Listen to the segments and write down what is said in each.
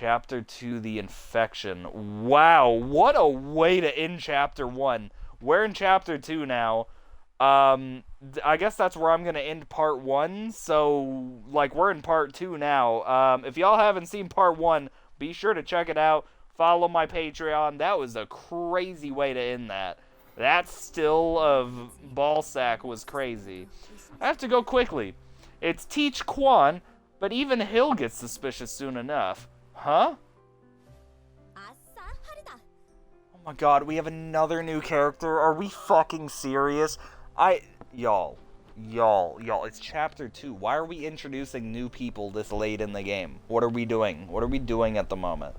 Chapter 2, The Infection. Wow, what a way to end Chapter 1. We're in Chapter 2 now. I guess that's where I'm gonna end Part 1, so, like, we're in Part 2 now. If y'all haven't seen Part 1, be sure to check it out. Follow my Patreon. That was a crazy way to end that. That still of Ballsack was crazy. I have to go quickly. It's Teach Quan, but even Hill gets suspicious soon enough. Huh? Oh my god, we have another new character. Are we fucking serious? Y'all, it's Chapter 2. Why are we introducing new people this late in the game? What are we doing? What are we doing at the moment?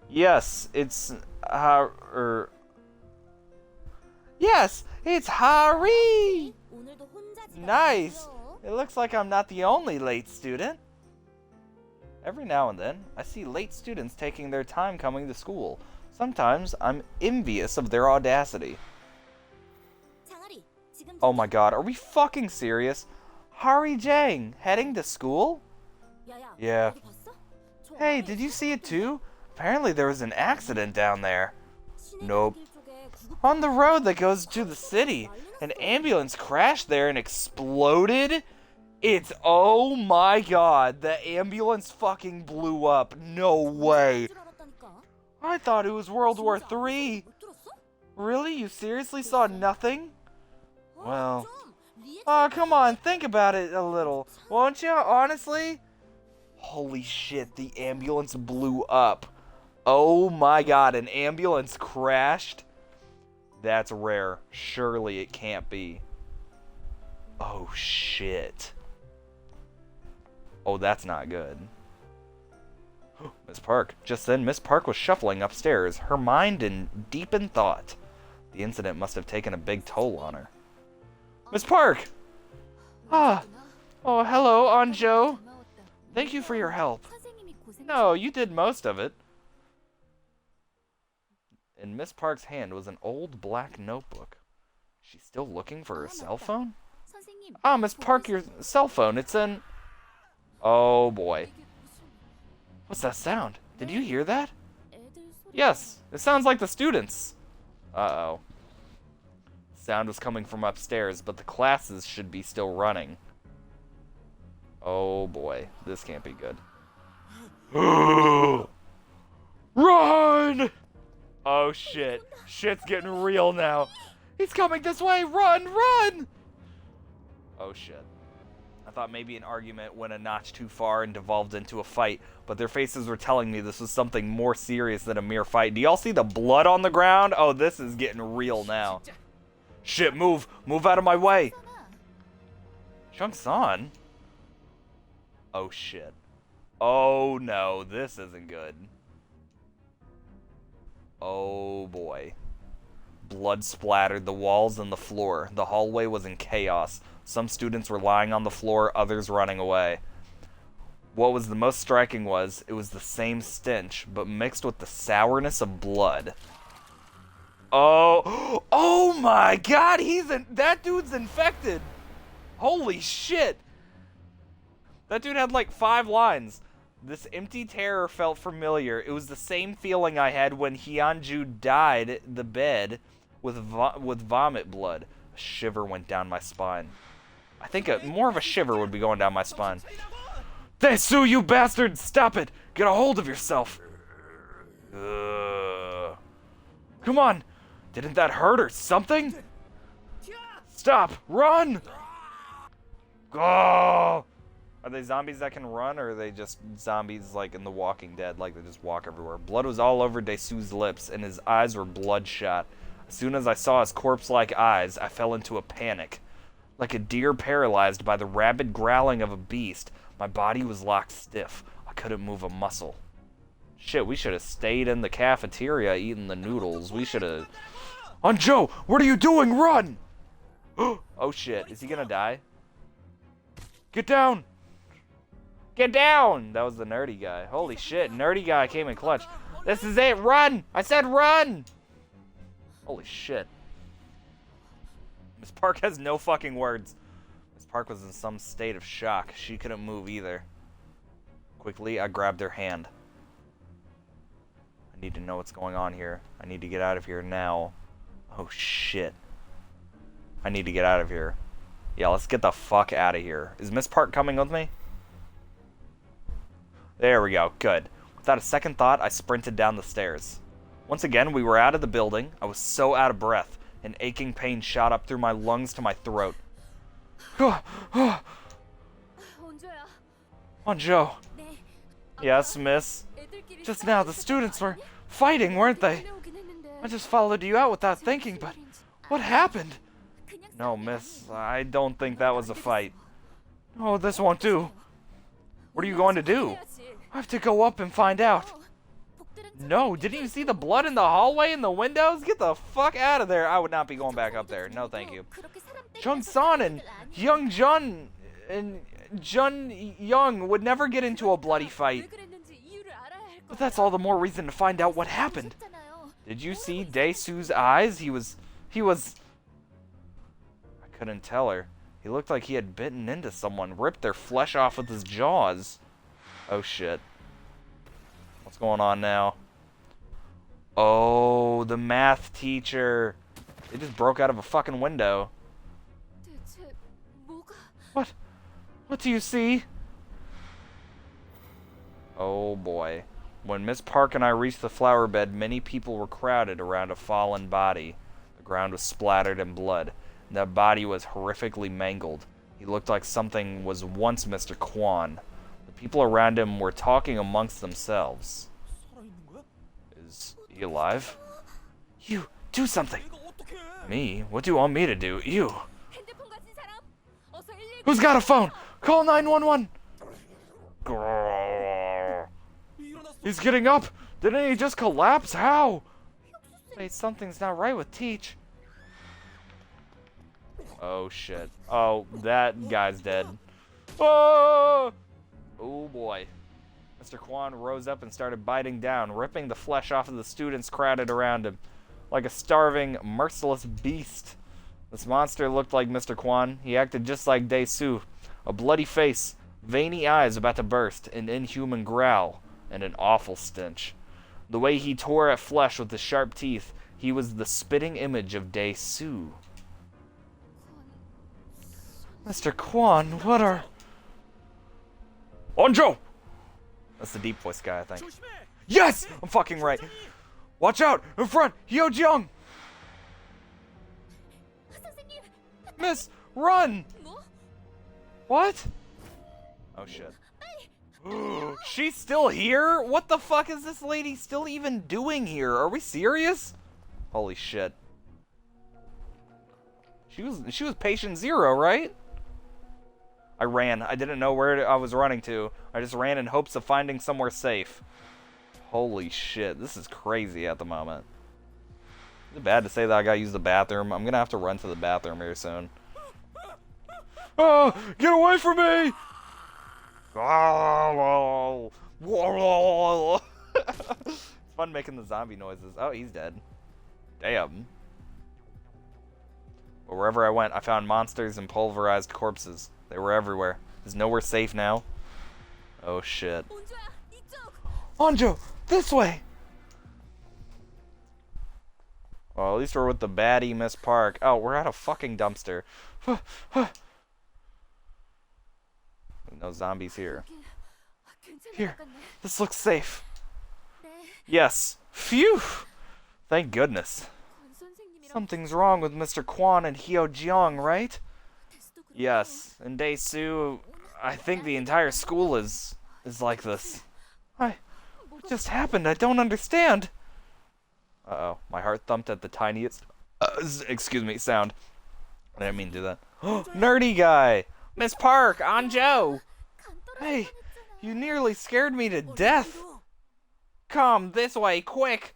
Yes, it's Yes, it's Hari! Nice! It looks like I'm not the only late student. Every now and then, I see late students taking their time coming to school. Sometimes, I'm envious of their audacity. Oh my god, are we fucking serious? Hari Jang, heading to school? Yeah. Hey, did you see it too? Apparently there was an accident down there. Nope. On the road that goes to the city, an ambulance crashed there and exploded? Oh my god, the ambulance fucking blew up. No way. I thought it was World War III. Really? You seriously saw nothing? Well, oh, come on, think about it a little, won't you, honestly? Holy shit, the ambulance blew up. Oh my god, an ambulance crashed? That's rare. Surely it can't be. Oh shit. Oh, that's not good. Miss Park. Just then, Miss Park was shuffling upstairs, her mind deep in thought. The incident must have taken a big toll on her. Miss Park! Ah! Oh, hello, Anjo. Thank you for your help. No, you did most of it. In Miss Park's hand was an old black notebook. She's still looking for her cell phone? Ah, Miss Park, your cell phone. It's in... Oh, boy. What's that sound? Did you hear that? Yes, it sounds like the students. Uh-oh. Sound was coming from upstairs, but the classes should be still running. Oh boy, this can't be good. Run! Oh shit. Shit's getting real now. He's coming this way! Run! Run! Oh shit. I thought maybe an argument went a notch too far and devolved into a fight, but their faces were telling me this was something more serious than a mere fight. Do y'all see the blood on the ground? Oh, this is getting real now. Shit, move! Move out of my way! Chung-san? Oh shit. Oh no, this isn't good. Oh boy. Blood splattered the walls and the floor. The hallway was in chaos. Some students were lying on the floor, others running away. What was the most striking was, it was the same stench, but mixed with the sourness of blood. Oh, oh my god, that dude's infected. Holy shit. That dude had like 5 lines. This empty terror felt familiar. It was the same feeling I had when Hyunju died in the bed with vomit blood. A shiver went down my spine. I think more of a shiver would be going down my spine. Dae-su, you bastard! Stop it! Get a hold of yourself! Come on! Didn't that hurt or something? Stop! Run! Go! Are they zombies that can run, or are they just zombies like in The Walking Dead, like they just walk everywhere? Blood was all over Dae-su's lips, and his eyes were bloodshot. As soon as I saw his corpse-like eyes, I fell into a panic. Like a deer paralyzed by the rabid growling of a beast, my body was locked stiff. I couldn't move a muscle. Shit, we should have stayed in the cafeteria eating the noodles. We should have... Anjo, what are you doing? Run! Oh shit, is he gonna die? Get down! Get down! That was the nerdy guy. Holy shit, nerdy guy came in clutch. This is it, run! I said run! Holy shit. Miss Park has no fucking words. Miss Park was in some state of shock. She couldn't move either. Quickly, I grabbed her hand. I need to know what's going on here. I need to get out of here now. Oh, shit. I need to get out of here. Yeah, let's get the fuck out of here. Is Miss Park coming with me? There we go. Good. Without a second thought, I sprinted down the stairs. Once again, we were out of the building. I was so out of breath. An aching pain shot up through my lungs to my throat. Onjo. Yes, miss. Just now, the students were fighting, weren't they? I just followed you out without thinking, but what happened? No, miss. I don't think that was a fight. Oh, this won't do. What are you going to do? I have to go up and find out. No, didn't you see the blood in the hallway and the windows? Get the fuck out of there. I would not be going back up there. No, thank you. Jun-san and Young Jun and Jun Young would never get into a bloody fight. But that's all the more reason to find out what happened. Did you see Dae-soo's eyes? He was... I couldn't tell her. He looked like he had bitten into someone, ripped their flesh off with his jaws. Oh, shit. What's going on now? Oh, the math teacher. They just broke out of a fucking window. What? What do you see? Oh, boy. When Miss Park and I reached the flower bed, many people were crowded around a fallen body. The ground was splattered in blood. And that body was horrifically mangled. He looked like something was once Mr. Kwan. The people around him were talking amongst themselves. Is he alive? You, do something! Me? What do you want me to do? You! Who's got a phone? Call 911! He's getting up! Didn't he just collapse? How? Wait, something's not right with Teach. Oh, shit. Oh, that guy's dead. Oh! Oh, boy. Mr. Kwan rose up and started biting down, ripping the flesh off of the students crowded around him. Like a starving, merciless beast. This monster looked like Mr. Kwan. He acted just like Dae-soo. A bloody face, veiny eyes about to burst, an inhuman growl, and an awful stench. The way he tore at flesh with his sharp teeth, he was the spitting image of Dae-soo. Mr. Kwan, what are... Onjo! That's the deep voice guy, I think. Yes! I'm fucking right. Watch out! In front! Hyo-jeong! Miss, run! What? Oh, shit. She's still here? What the fuck is this lady still even doing here? Are we serious? Holy shit. She was patient zero, right? I ran. I didn't know where I was running to. I just ran in hopes of finding somewhere safe. Holy shit. This is crazy at the moment. Is it bad to say that I gotta use the bathroom? I'm gonna have to run to the bathroom here soon. Oh! Get away from me! It's fun making the zombie noises. Oh, he's dead. Damn. But wherever I went, I found monsters and pulverized corpses. They were everywhere. Is nowhere safe now? Oh, shit. Onjo! This way! Well, at least we're with the baddie Miss Park. Oh, we're at a fucking dumpster. No zombies here. Here, this looks safe. Yes. Phew! Thank goodness. Something's wrong with Mr. Kwan and Hyo-jeong, right? Yes. And Dae-soo, I think the entire school is like this. What just happened? I don't understand. Uh-oh. My heart thumped at the tiniest, excuse me, sound. I didn't mean to do that. Nerdy guy! Miss Park, Onjo! Hey, you nearly scared me to death. Come this way, quick!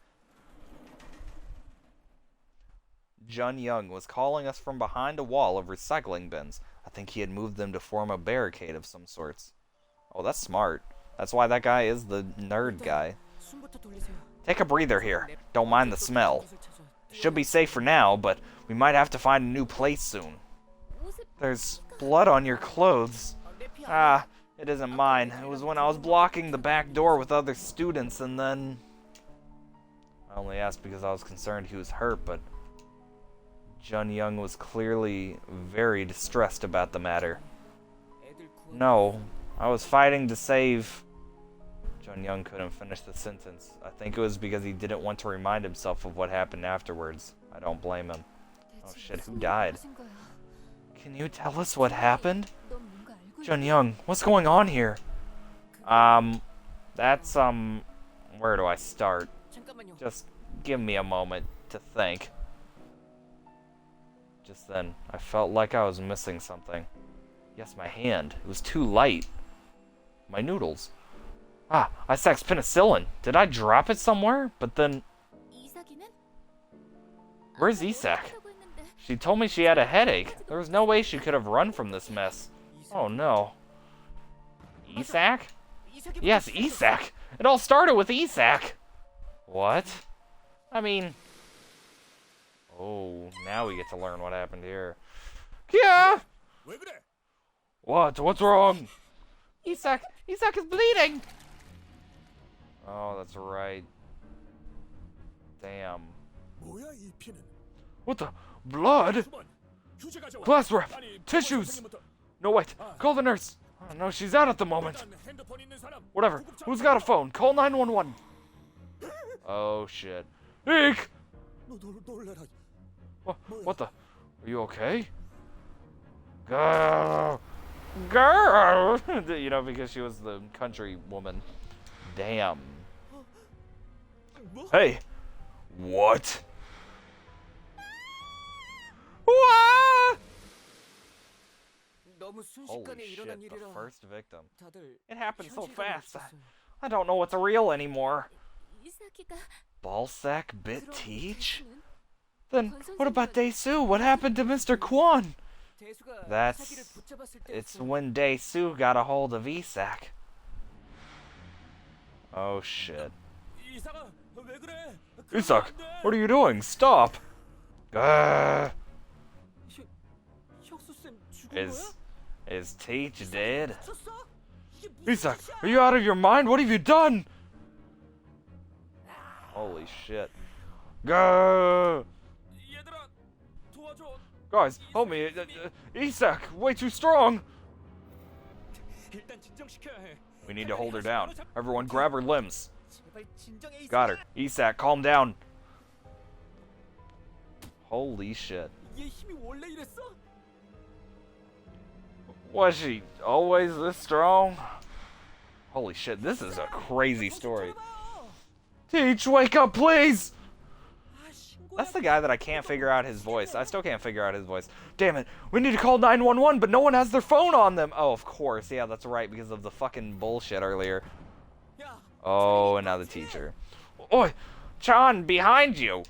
Jun Young was calling us from behind a wall of recycling bins. I think he had moved them to form a barricade of some sorts. Oh, that's smart. That's why that guy is the nerd guy. Take a breather here. Don't mind the smell. Should be safe for now, but we might have to find a new place soon. There's blood on your clothes. Ah, It isn't mine. It was when I was blocking the back door with other students, and then... I only asked because I was concerned he was hurt, but... Jun-young was clearly very distressed about the matter. No, I was fighting to save... Jun-young couldn't finish the sentence. I think it was because he didn't want to remind himself of what happened afterwards. I don't blame him. Oh shit, who died? Can you tell us what happened? Jun-young, what's going on here? That's, where do I start? Just give me a moment to think. Just then, I felt like I was missing something. Yes, my hand. It was too light. My noodles. Ah, Isak's penicillin. Did I drop it somewhere? But then... Where's Isak? She told me she had a headache. There was no way she could have run from this mess. Oh no. Isak? Yes, Isak! It all started with Isak! What? I mean... Oh, now we get to learn what happened here. Yeah! What? What's wrong? Isak is bleeding! Oh, that's right. Damn. What the? Blood? Glass wrap! Tissues! No, wait. Call the nurse. Oh, no, she's out at the moment. Whatever. Who's got a phone? Call 911. Oh, shit. Eek! What the? Are you okay? Girl! Girl! You know, because she was the country woman. Damn. Hey! What? What? Holy shit, the first victim. It happened so fast. I don't know what's real anymore. Ballsack bit Teach? Then what about Dae-soo? What happened to Mr. Kwon? It's when Dae-soo got a hold of Isak. Oh shit. Isak, what are you doing? Stop! Is Teach dead? Isak, are you out of your mind? What have you done? Holy shit. Gah! Guys, help me. Isak, way too strong. We need to hold her down. Everyone grab her limbs. Got her. Isak, calm down. Holy shit. Was she always this strong? Holy shit, this is a crazy story. Teach, wake up, please! That's the guy that I can't figure out his voice. I still can't figure out his voice. Damn it, we need to call 911, but no one has their phone on them. Oh, of course. Yeah, that's right, because of the fucking bullshit earlier. Oh, and now the teacher. Oi! Chan, behind you!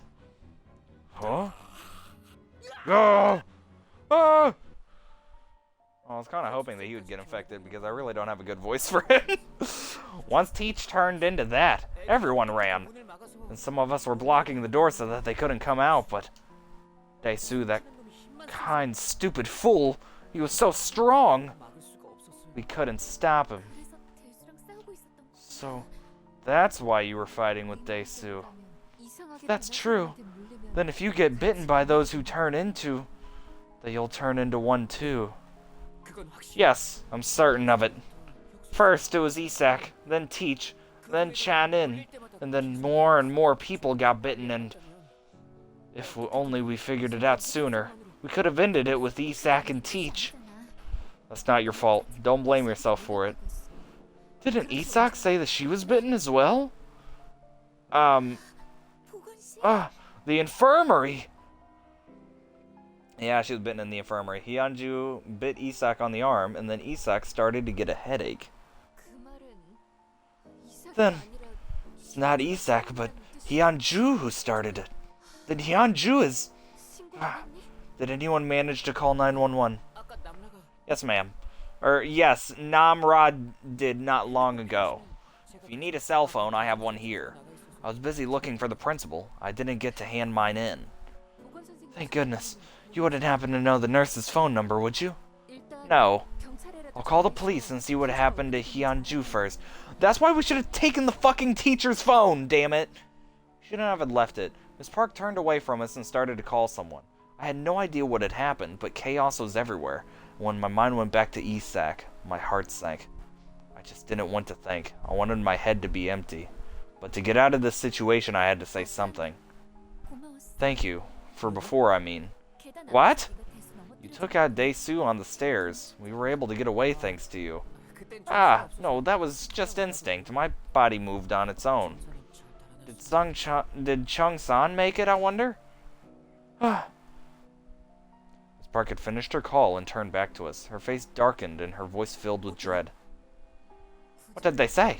Huh? Oh! Ah! I was kind of hoping that he would get infected because I really don't have a good voice for him. Once Teach turned into that, everyone ran. And some of us were blocking the door so that they couldn't come out, but... Dae-soo, that kind, stupid fool, he was so strong. We couldn't stop him. So, that's why you were fighting with Dae-soo. If that's true, then if you get bitten by those who turn into... then you'll turn into one too. Yes, I'm certain of it. First it was Isak, then Teach, then Chan-in, and then more and more people got bitten, and if only we figured it out sooner, we could have ended it with Isak and Teach. That's not your fault. Don't blame yourself for it. Didn't Isak say that she was bitten as well? The infirmary! Yeah, she was bitten in the infirmary. Hyunju bit Isak on the arm, and then Isak started to get a headache. Then, it's not Isak, but Hyunju who started it. Then Hyunju is... Did anyone manage to call 911? Yes, ma'am. Yes, Namra did not long ago. If you need a cell phone, I have one here. I was busy looking for the principal. I didn't get to hand mine in. Thank goodness. You wouldn't happen to know the nurse's phone number, would you? No. I'll I'll call the police and see what happened to Hyunju first. That's why we should have taken the fucking teacher's phone, damn it! Shouldn't have left it. Miss Park turned away from us and started to call someone. I had no idea what had happened, but chaos was everywhere. When my mind went back to Isak, my heart sank. I just didn't want to think. I wanted my head to be empty. But to get out of this situation, I had to say something. Thank you. For before, I mean. What? You took out Dae-soo on the stairs. We were able to get away thanks to you. Ah, no, that was just instinct. My body moved on its own. Did Chung-san make it, I wonder? Miss Park had finished her call and turned back to us. Her face darkened and her voice filled with dread. What did they say?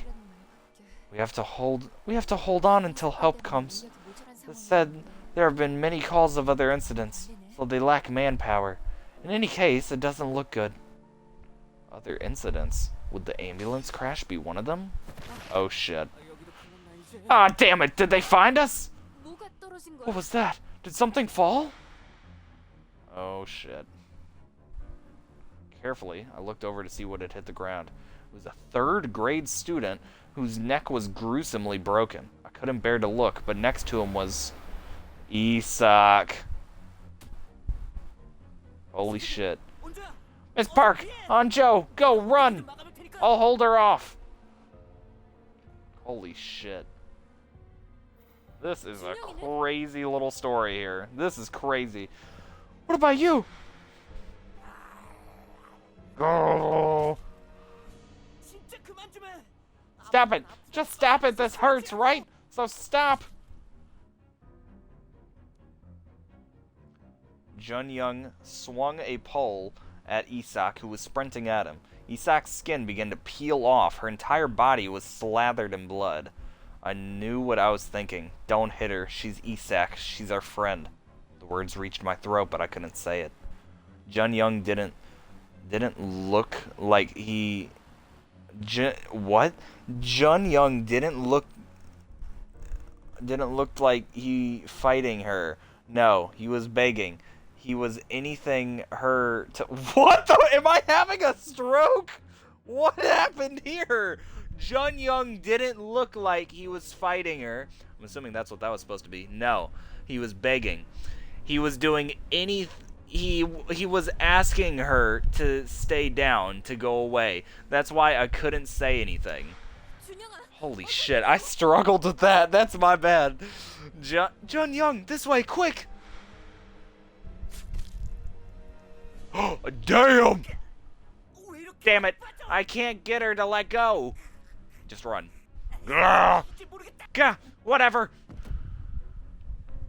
We have to hold on until help comes. It said there have been many calls of other incidents, so they lack manpower. In any case, it doesn't look good. Other incidents? Would the ambulance crash be one of them? Oh shit. Ah, damn it! Did they find us? What was that? Did something fall? Oh shit. Carefully, I looked over to see what had hit the ground. It was a third-grade student whose neck was gruesomely broken. I couldn't bear to look, but next to him was Isak. Holy shit. Miss Park! Hanjo! Go! Run! I'll hold her off! Holy shit. This is a crazy little story here. This is crazy. What about you? Go! Stop it! Just stop it! This hurts, right? So stop! Jun-young swung a pole at Isak, who was sprinting at him. Isak's skin began to peel off. Her entire body was slathered in blood. I knew what I was thinking. Don't hit her. She's Isak. She's our friend. The words reached my throat, but I couldn't say it. Jun-young didn't look like he... What? Jun-young didn't look like he fighting her. No, he was begging. He was anything her to... What the... Am I having a stroke? What happened here? Jun-young didn't look like he was fighting her. I'm assuming that's what that was supposed to be. No, he was begging. He was doing any... He was asking her to stay down, to go away. That's why I couldn't say anything. Holy shit, I struggled with that. That's my bad. Jun-young, this way, quick! Damn! Damn it! I can't get her to let go. Just run. Gah! Whatever.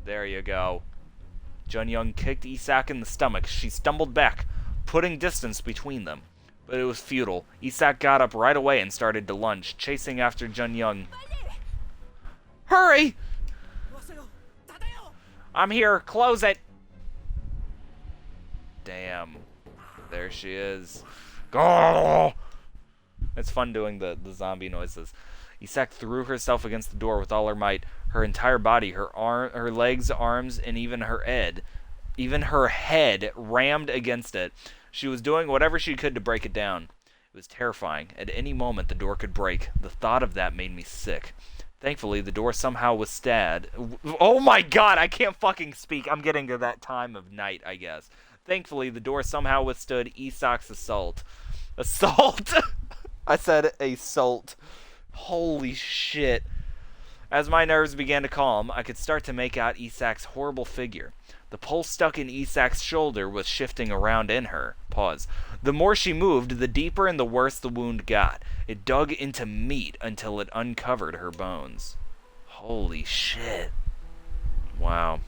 There you go. Jun-young kicked Isak in the stomach. She stumbled back, putting distance between them. But it was futile. Isak got up right away and started to lunge, chasing after Jun-young. Hurry! I'm here. Close it. Damn. There she is. Go! It's fun doing the zombie noises. Isak threw herself against the door with all her might. Her entire body, her legs, arms, and even her head rammed against it. She was doing whatever she could to break it down. It was terrifying. At any moment, the door could break. The thought of that made me sick. Thankfully, the door somehow withstood... Oh my god, I can't fucking speak. I'm getting to that time of night, I guess. Thankfully, the door somehow withstood Isak's assault. Assault? I said assault. Holy shit. As my nerves began to calm, I could start to make out Isak's horrible figure. The pole stuck in Isak's shoulder was shifting around in her. Pause. The more she moved, the deeper and the worse the wound got. It dug into meat until it uncovered her bones. Holy shit. Wow.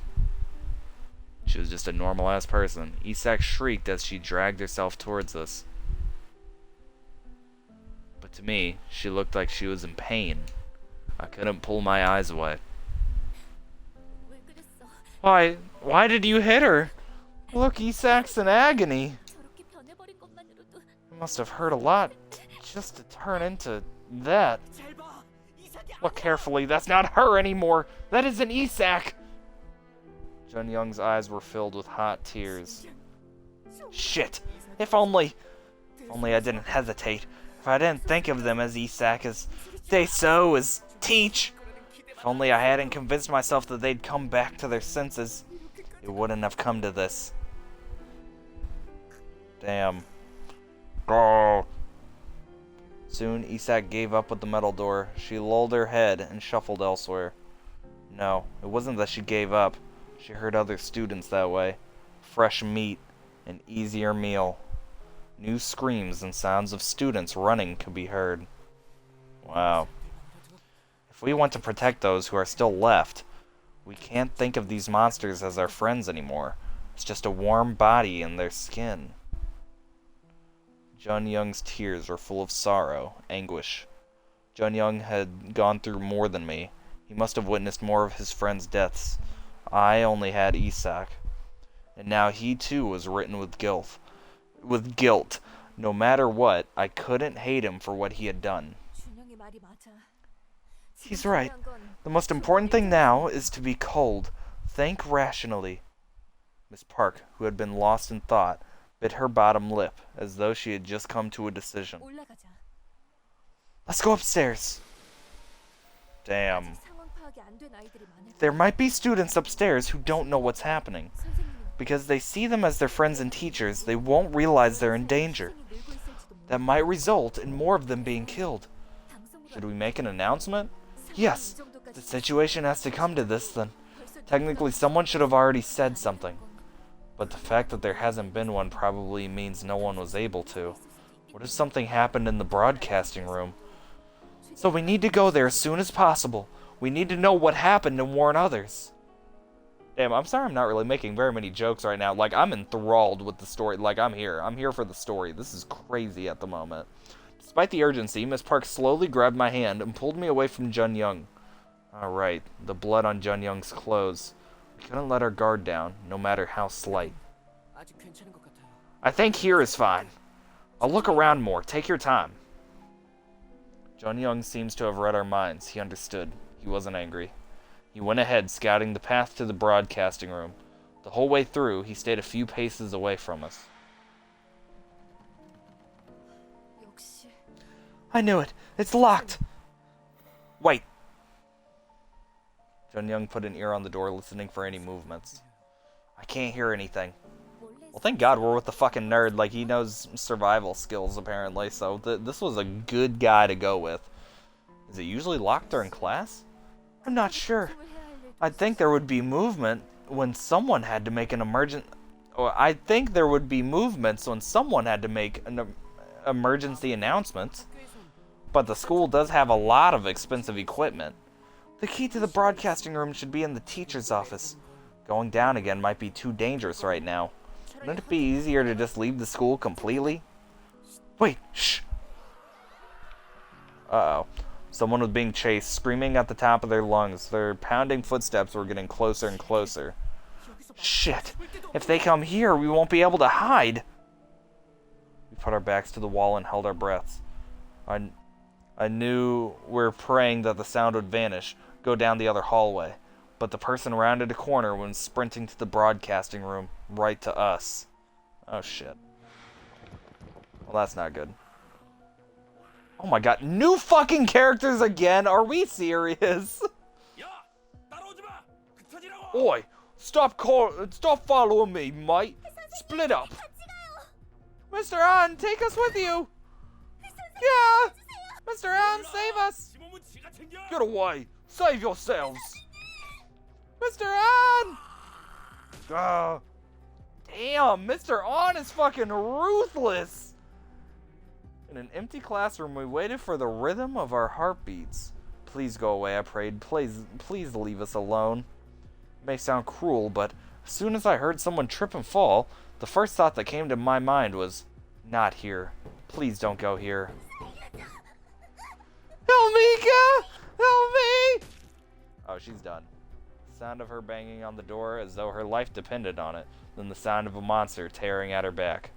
She was just a normal-ass person. Isak shrieked as she dragged herself towards us. But to me, she looked like she was in pain. I couldn't pull my eyes away. Why did you hit her? Look, Isak's in agony. It must have hurt a lot just to turn into that. Look carefully, that's not her anymore. That isn't Isak. Jun-young's eyes were filled with hot tears. Shit, if only... If only I didn't hesitate. If I didn't think of them as Isak, as Daiso, as Teach. If only I hadn't convinced myself that they'd come back to their senses. It wouldn't have come to this. Damn. Oh. Soon, Isak gave up with the metal door. She lolled her head and shuffled elsewhere. No, it wasn't that she gave up. She heard other students that way. Fresh meat, an easier meal. New screams and sounds of students running could be heard. Wow. If we want to protect those who are still left, we can't think of these monsters as our friends anymore. It's just a warm body in their skin. Jun Young's tears were full of sorrow, anguish. Jun Young had gone through more than me. He must have witnessed more of his friends' deaths. I only had Isak. And now he too was written with guilt. No matter what, I couldn't hate him for what he had done. He's right. The most important thing now is to be cold. Think rationally. Miss Park, who had been lost in thought, bit her bottom lip, as though she had just come to a decision. Let's go upstairs. Damn. There might be students upstairs who don't know what's happening. Because they see them as their friends and teachers, they won't realize they're in danger. That might result in more of them being killed. Should we make an announcement? Yes. If the situation has to come to this, then technically someone should have already said something. But the fact that there hasn't been one probably means no one was able to. What if something happened in the broadcasting room? So we need to go there as soon as possible. We need to know what happened and warn others. Damn, I'm sorry I'm not really making very many jokes right now. Like, I'm enthralled with the story. Like, I'm here. I'm here for the story. This is crazy at the moment. Despite the urgency, Miss Park slowly grabbed my hand and pulled me away from Jun Young. Alright, the blood on Jun Young's clothes. We couldn't let our guard down, no matter how slight. I think here is fine. I'll look around more. Take your time. Jun Young seems to have read our minds. He understood. He wasn't angry. He went ahead, scouting the path to the broadcasting room. The whole way through, he stayed a few paces away from us. I knew it. It's locked. Wait. Jun Young put an ear on the door, listening for any movements. I can't hear anything. Well, thank God we're with the fucking nerd. Like, he knows survival skills, apparently, so this was a good guy to go with. Is it usually locked during class? I'm not sure. I'd think there would be movement when someone had to make an I'd think there would be movements when someone had to make an emergency announcement. But the school does have a lot of expensive equipment. The key to the broadcasting room should be in the teacher's office. Going down again might be too dangerous right now. Wouldn't it be easier to just leave the school completely? Wait, shh. Uh-oh. Someone was being chased, screaming at the top of their lungs. Their pounding footsteps were getting closer and closer. Shit. If they come here, we won't be able to hide. We put our backs to the wall and held our breaths. I knew we were praying that the sound would vanish, go down the other hallway. But the person rounded a corner when sprinting to the broadcasting room, right to us. Oh shit. Well, that's not good. Oh my god, new fucking characters again? Are we serious? Oi, stop following me, mate. Split up. Mr. An, take us with you. Yeah. Mr. An, save us. Get away. Save yourselves. Mr. An. Damn, Mr. An is fucking ruthless. In an empty classroom, we waited for the rhythm of our heartbeats. Please go away, I prayed. Please leave us alone. It may sound cruel, but as soon as I heard someone trip and fall, the first thought that came to my mind was, not here. Please don't go here. Help me, Mika! Help me! Oh, she's done. The sound of her banging on the door as though her life depended on it, then the sound of a monster tearing at her back.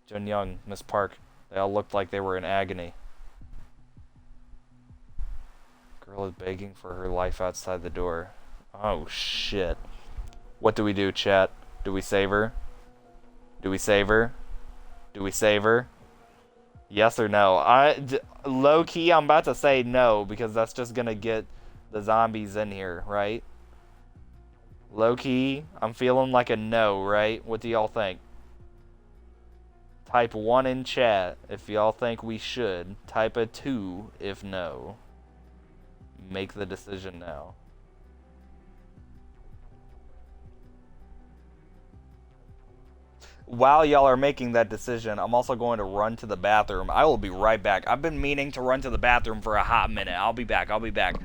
Jun Young, Miss Park, they all looked like they were in agony. Girl is begging for her life outside the door. Oh shit. What do we do, chat? Do we save her? Do we save her? Do we save her? Yes or no? Low key, I'm about to say no because that's just gonna get the zombies in here, right? Low key, I'm feeling like a no, right? What do y'all think? Type 1 in chat if y'all think we should. Type a 2 if no. Make the decision now. While y'all are making that decision, I'm also going to run to the bathroom. I will be right back. I've been meaning to run to the bathroom for a hot minute. I'll be back. I'll be back.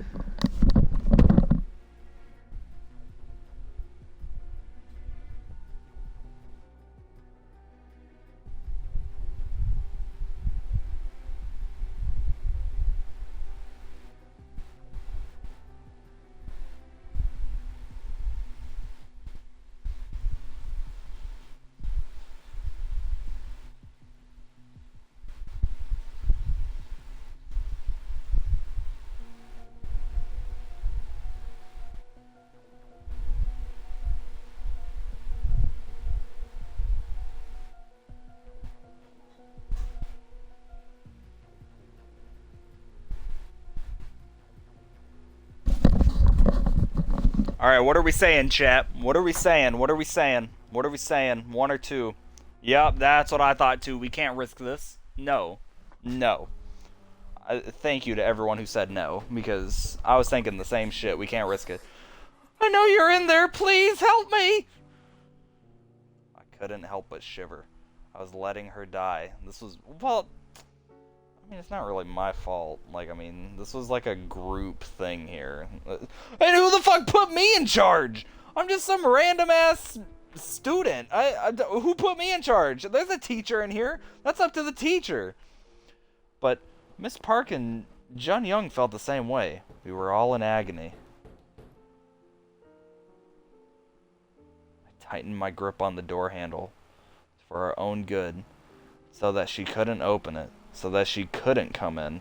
Alright, what are we saying, chat? What are we saying? What are we saying? What are we saying? 1 or 2? Yep, that's what I thought too. We can't risk this. No. No. Thank you to everyone who said no, because I was thinking the same shit. We can't risk it. I know you're in there. Please help me. I couldn't help but shiver. I was letting her die. This was, well, I mean, it's not really my fault. Like, I mean, this was like a group thing here. And who the fuck put me in charge? I'm just some random ass student. Who put me in charge? There's a teacher in here. That's up to the teacher. But Miss Park and Jun Young felt the same way. We were all in agony. I tightened my grip on the door handle for our own good, so that she couldn't open it, so that she couldn't come in.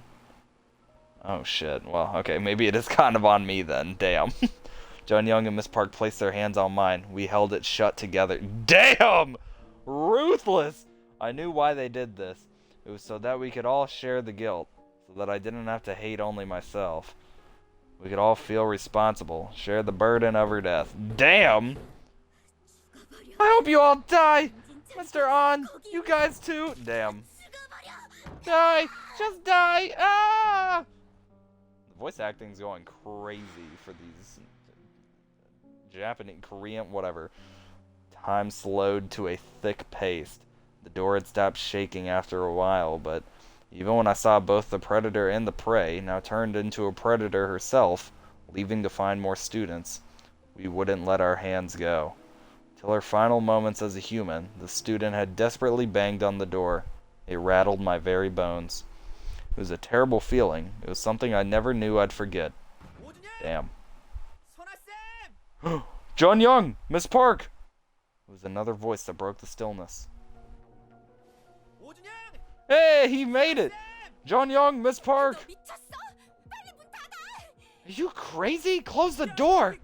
Oh shit, well, okay, maybe it is kind of on me then, damn. Jun Young and Miss Park placed their hands on mine. We held it shut together. Damn! Ruthless! I knew why they did this. It was so that we could all share the guilt, so that I didn't have to hate only myself. We could all feel responsible, share the burden of her death. Damn! I hope you all die! Mr. On, you guys too? Damn. Die! Just die! Ah! The voice acting's going crazy for these Japanese, Korean, whatever. Time slowed to a thick pace. The door had stopped shaking after a while, but even when I saw both the predator and the prey now turned into a predator herself, leaving to find more students, we wouldn't let our hands go. Till her final moments as a human, the student had desperately banged on the door. It rattled my very bones. It was a terrible feeling. It was something I never knew I'd forget. Damn. Jun Young! Miss Park! It was another voice that broke the stillness. Hey, he made it! Jun Young, Miss Park! Are you crazy? Close the door!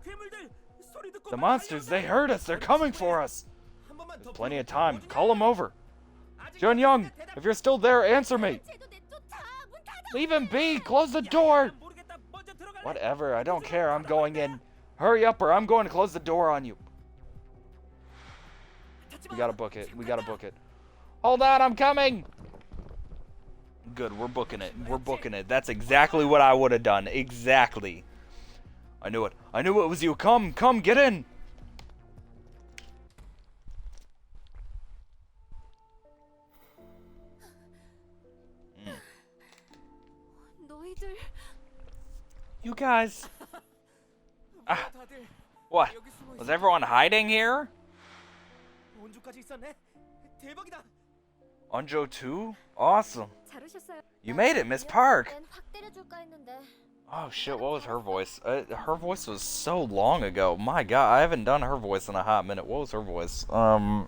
The monsters, they heard us. They're coming for us. There's plenty of time. Call them over. Jun Young, if you're still there, answer me. Leave him be. Close the door. Whatever. I don't care. I'm going in. Hurry up or I'm going to close the door on you. We gotta book it. We gotta book it. Hold on. I'm coming. Good. We're booking it. We're booking it. That's exactly what I would have done. Exactly. I knew it. I knew it was you. Come, get in. You guys. What? Was everyone hiding here? Onjo too? Awesome. You made it, Miss Park. Oh shit, what was her voice? Her voice was so long ago. My god, I haven't done her voice in a hot minute. What was her voice? I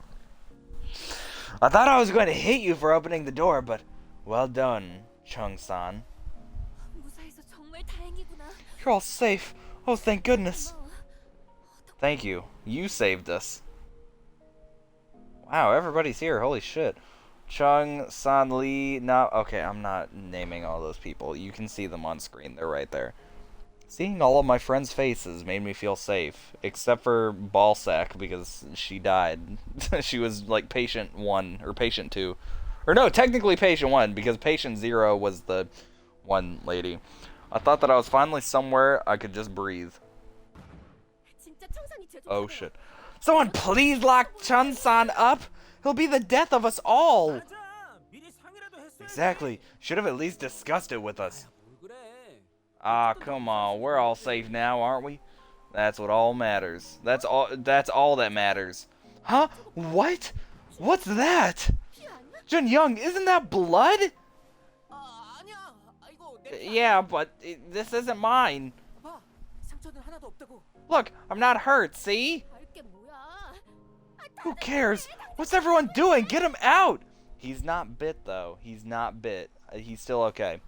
thought I was going to hit you for opening the door, but well done, Chung-san. You're all safe. Oh, thank goodness. Thank you. You saved us. Wow, everybody's here. Holy shit. Chung, San Lee, no, okay, I'm not naming all those people. You can see them on screen. They're right there. Seeing all of my friends' faces made me feel safe, except for Ballsack because she died. She was like patient 1 or patient 2. Or no, technically patient 1 because patient 0 was the one lady. I thought that I was finally somewhere I could just breathe. Oh shit. Someone please lock Chun-san up! He'll be the death of us all! Exactly. Should have at least discussed it with us. Ah, come on. We're all safe now, aren't we? That's what all matters. That's all that matters. Huh? What? What's that? Jun Young, isn't that blood? Yeah, but this isn't mine. Look, I'm not hurt, see? Who cares? What's everyone doing? Get him out! He's not bit, though. He's not bit. He's still okay.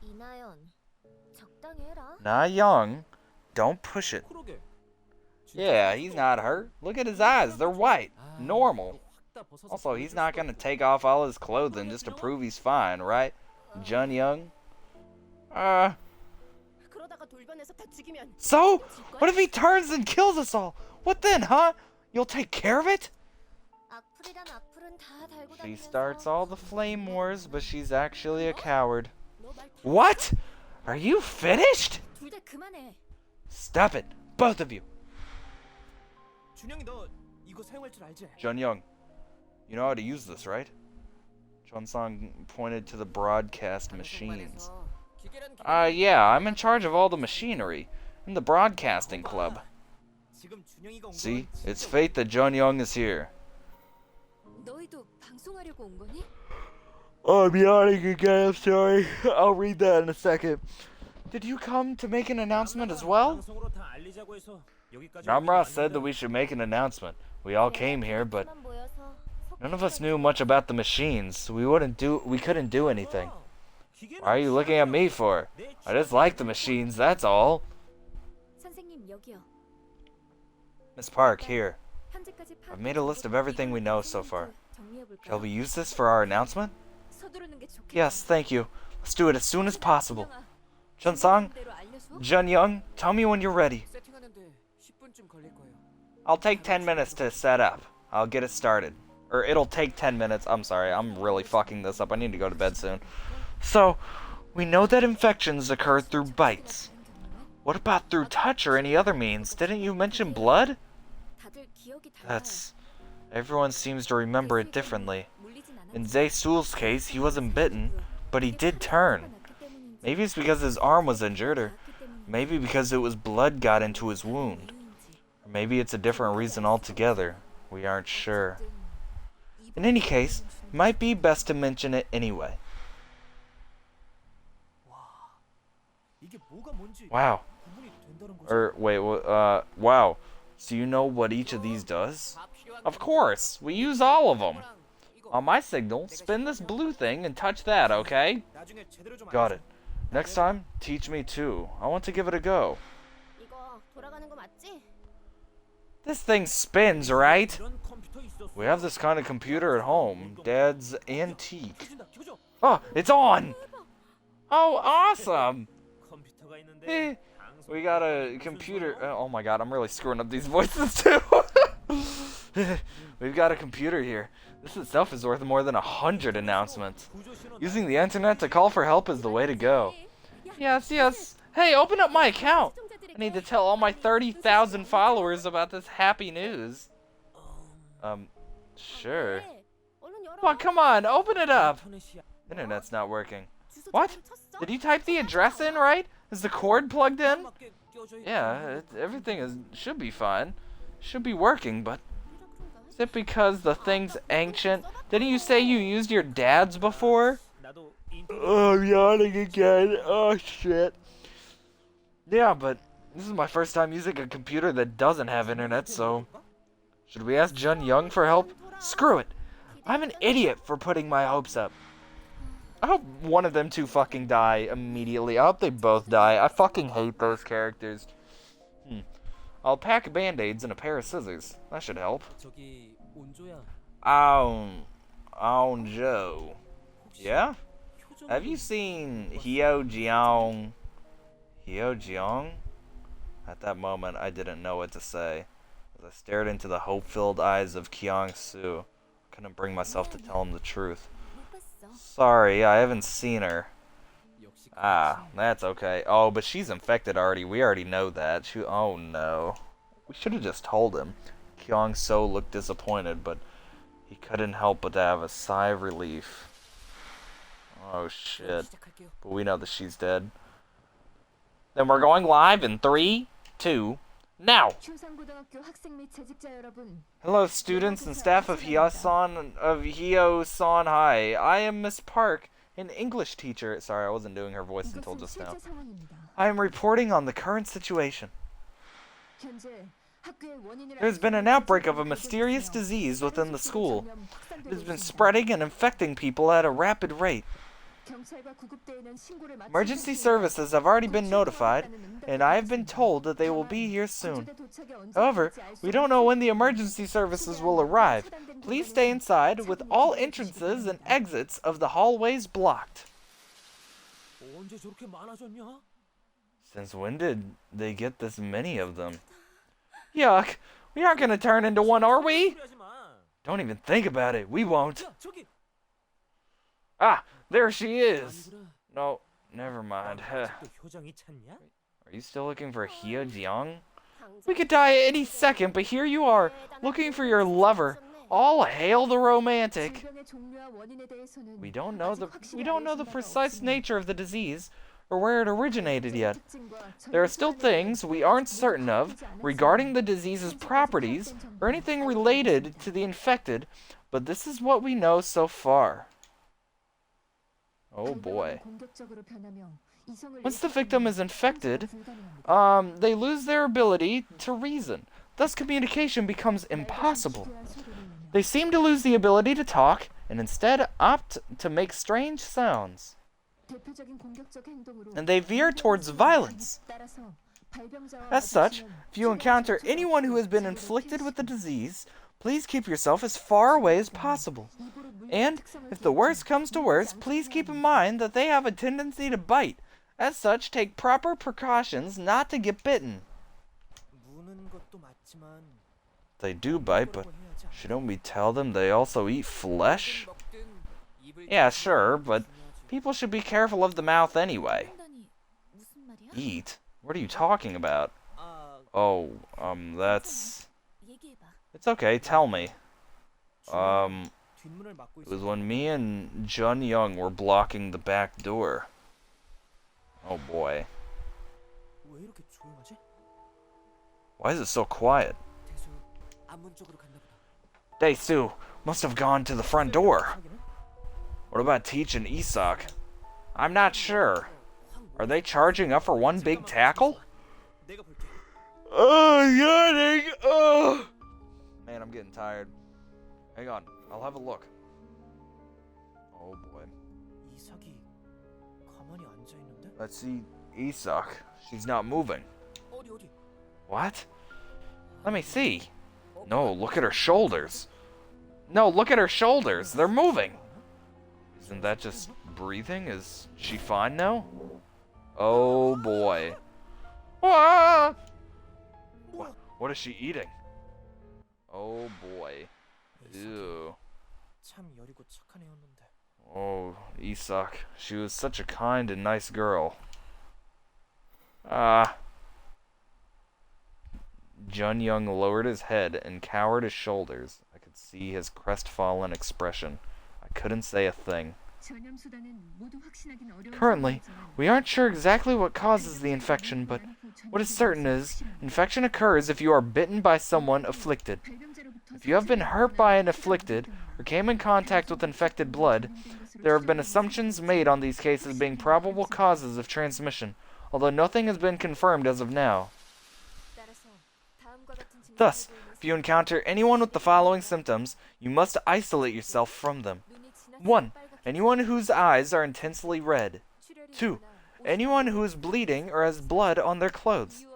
Not young. Don't push it. Yeah, he's not hurt. Look at his eyes. They're white. Normal. Also, he's not gonna take off all his clothing just to prove he's fine, right? Jun Young? So? What if he turns and kills us all? What then, huh? You'll take care of it? She starts all the flame wars, but she's actually a coward. What? Are you finished? Stop it, both of you. Jun Young, you know how to use this, right? Chun-sang pointed to the broadcast machines. Yeah, I'm in charge of all the machinery in the broadcasting club. See, it's fate that Jun Young is here. Oh, I'm yawning again, I'm sorry. I'll read that in a second. Did you come to make an announcement as well? Namra said that we should make an announcement. We all came here, but none of us knew much about the machines. We couldn't do anything. Why are you looking at me for? I just like the machines, that's all. Miss Park, here. I've made a list of everything we know so far. Shall we use this for our announcement? Yes, thank you. Let's do it as soon as possible. Chun-sang, Jun Young, tell me when you're ready. I'll take 10 minutes to set up. I'll get it started. Or it'll take 10 minutes. I'm sorry, I'm really fucking this up. I need to go to bed soon. So, we know that infections occur through bites. What about through touch or any other means? Didn't you mention blood? Everyone seems to remember it differently. In Zae-Sul's case, he wasn't bitten, but he did turn. Maybe it's because his arm was injured, or maybe because it was blood got into his wound. Or maybe it's a different reason altogether. We aren't sure. In any case, it might be best to mention it anyway. Wow. Wow. So you know what each of these does? Of course, we use all of them. On my signal, spin this blue thing and touch that, okay? Got it. Next time, teach me too. I want to give it a go. This thing spins, right? We have this kind of computer at home. Dad's antique. Oh, it's on! Oh, awesome! We got a computer. Oh my god, I'm really screwing up these voices too. We've got a computer here. This itself is worth more than 100 announcements. Using the internet to call for help is the way to go. Yes, yes. Hey, open up my account. I need to tell all my 30,000 followers about this happy news. Sure. Well, come on, open it up. Internet's not working. What? Did you type the address in right? Is the cord plugged in? Yeah, everything should be fine. Should be working, but is it because the thing's ancient? Didn't you say you used your dad's before? Oh, I'm yawning again. Oh, shit. Yeah, but this is my first time using a computer that doesn't have internet, so should we ask Jun Young for help? Screw it. I'm an idiot for putting my hopes up. I hope one of them two fucking die immediately. I hope they both die. I fucking hate those characters. I'll pack band-aids and a pair of scissors. That should help. Joe. Yeah? Have you seen Hyo Jeong? At that moment, I didn't know what to say. As I stared into the hope-filled eyes of Kyung-soo, I couldn't bring myself to tell him the truth. Sorry, I haven't seen her. Ah, that's okay. Oh, but she's infected already. We already know that. Oh no. We should have just told him. Kyung-soo looked disappointed, but he couldn't help but to have a sigh of relief. Oh shit. But we know that she's dead. Then we're going live in 3, 2, now! Hello students and staff of Hyo-san High. I am Miss Park, an English teacher. Sorry, I wasn't doing her voice until just now. I am reporting on the current situation. There's been an outbreak of a mysterious disease within the school. It has been spreading and infecting people at a rapid rate. Emergency services have already been notified, and I have been told that they will be here soon. However, we don't know when the emergency services will arrive. Please stay inside with all entrances and exits of the hallways blocked. Since when did they get this many of them? Yuck! We aren't gonna turn into one, are we? Don't even think about it. We won't. Ah! There she is! No, never mind. Are you still looking for Hyo Jeong? We could die at any second, but here you are, looking for your lover. All hail the romantic. We don't know the precise nature of the disease, or where it originated yet. There are still things we aren't certain of regarding the disease's properties, or anything related to the infected, but this is what we know so far. Oh boy. Once the victim is infected, they lose their ability to reason. Thus communication becomes impossible. They seem to lose the ability to talk, and instead opt to make strange sounds. And they veer towards violence. As such, if you encounter anyone who has been inflicted with the disease, please keep yourself as far away as possible. And, if the worst comes to worst, please keep in mind that they have a tendency to bite. As such, take proper precautions not to get bitten. They do bite, but shouldn't we tell them they also eat flesh? Yeah, sure, but people should be careful of the mouth anyway. Eat? What are you talking about? Oh, that's... It's okay, tell me. It was when me and Jun Young were blocking the back door. Oh boy. Why is it so quiet? Dae-soo must have gone to the front door. What about Teach and Isak? I'm not sure. Are they charging up for one big tackle? Oh, yawning! Oh! Man, I'm getting tired. Hang on, I'll have a look. Oh boy. Let's see Isak. She's not moving. What? Let me see. No, look at her shoulders. No, look at her shoulders. They're moving. Isn't that just breathing? Is she fine now? Oh boy. Ah! What is she eating? Oh boy. Ew. Oh, Isak. She was such a kind and nice girl. Jun Young lowered his head and cowered his shoulders. I could see his crestfallen expression. I couldn't say a thing. Currently, we aren't sure exactly what causes the infection, but what is certain is, infection occurs if you are bitten by someone afflicted. If you have been hurt by an afflicted, or came in contact with infected blood, there have been assumptions made on these cases being probable causes of transmission, although nothing has been confirmed as of now. Thus, if you encounter anyone with the following symptoms, you must isolate yourself from them. 1. Anyone whose eyes are intensely red. 2. Anyone who is bleeding or has blood on their clothes.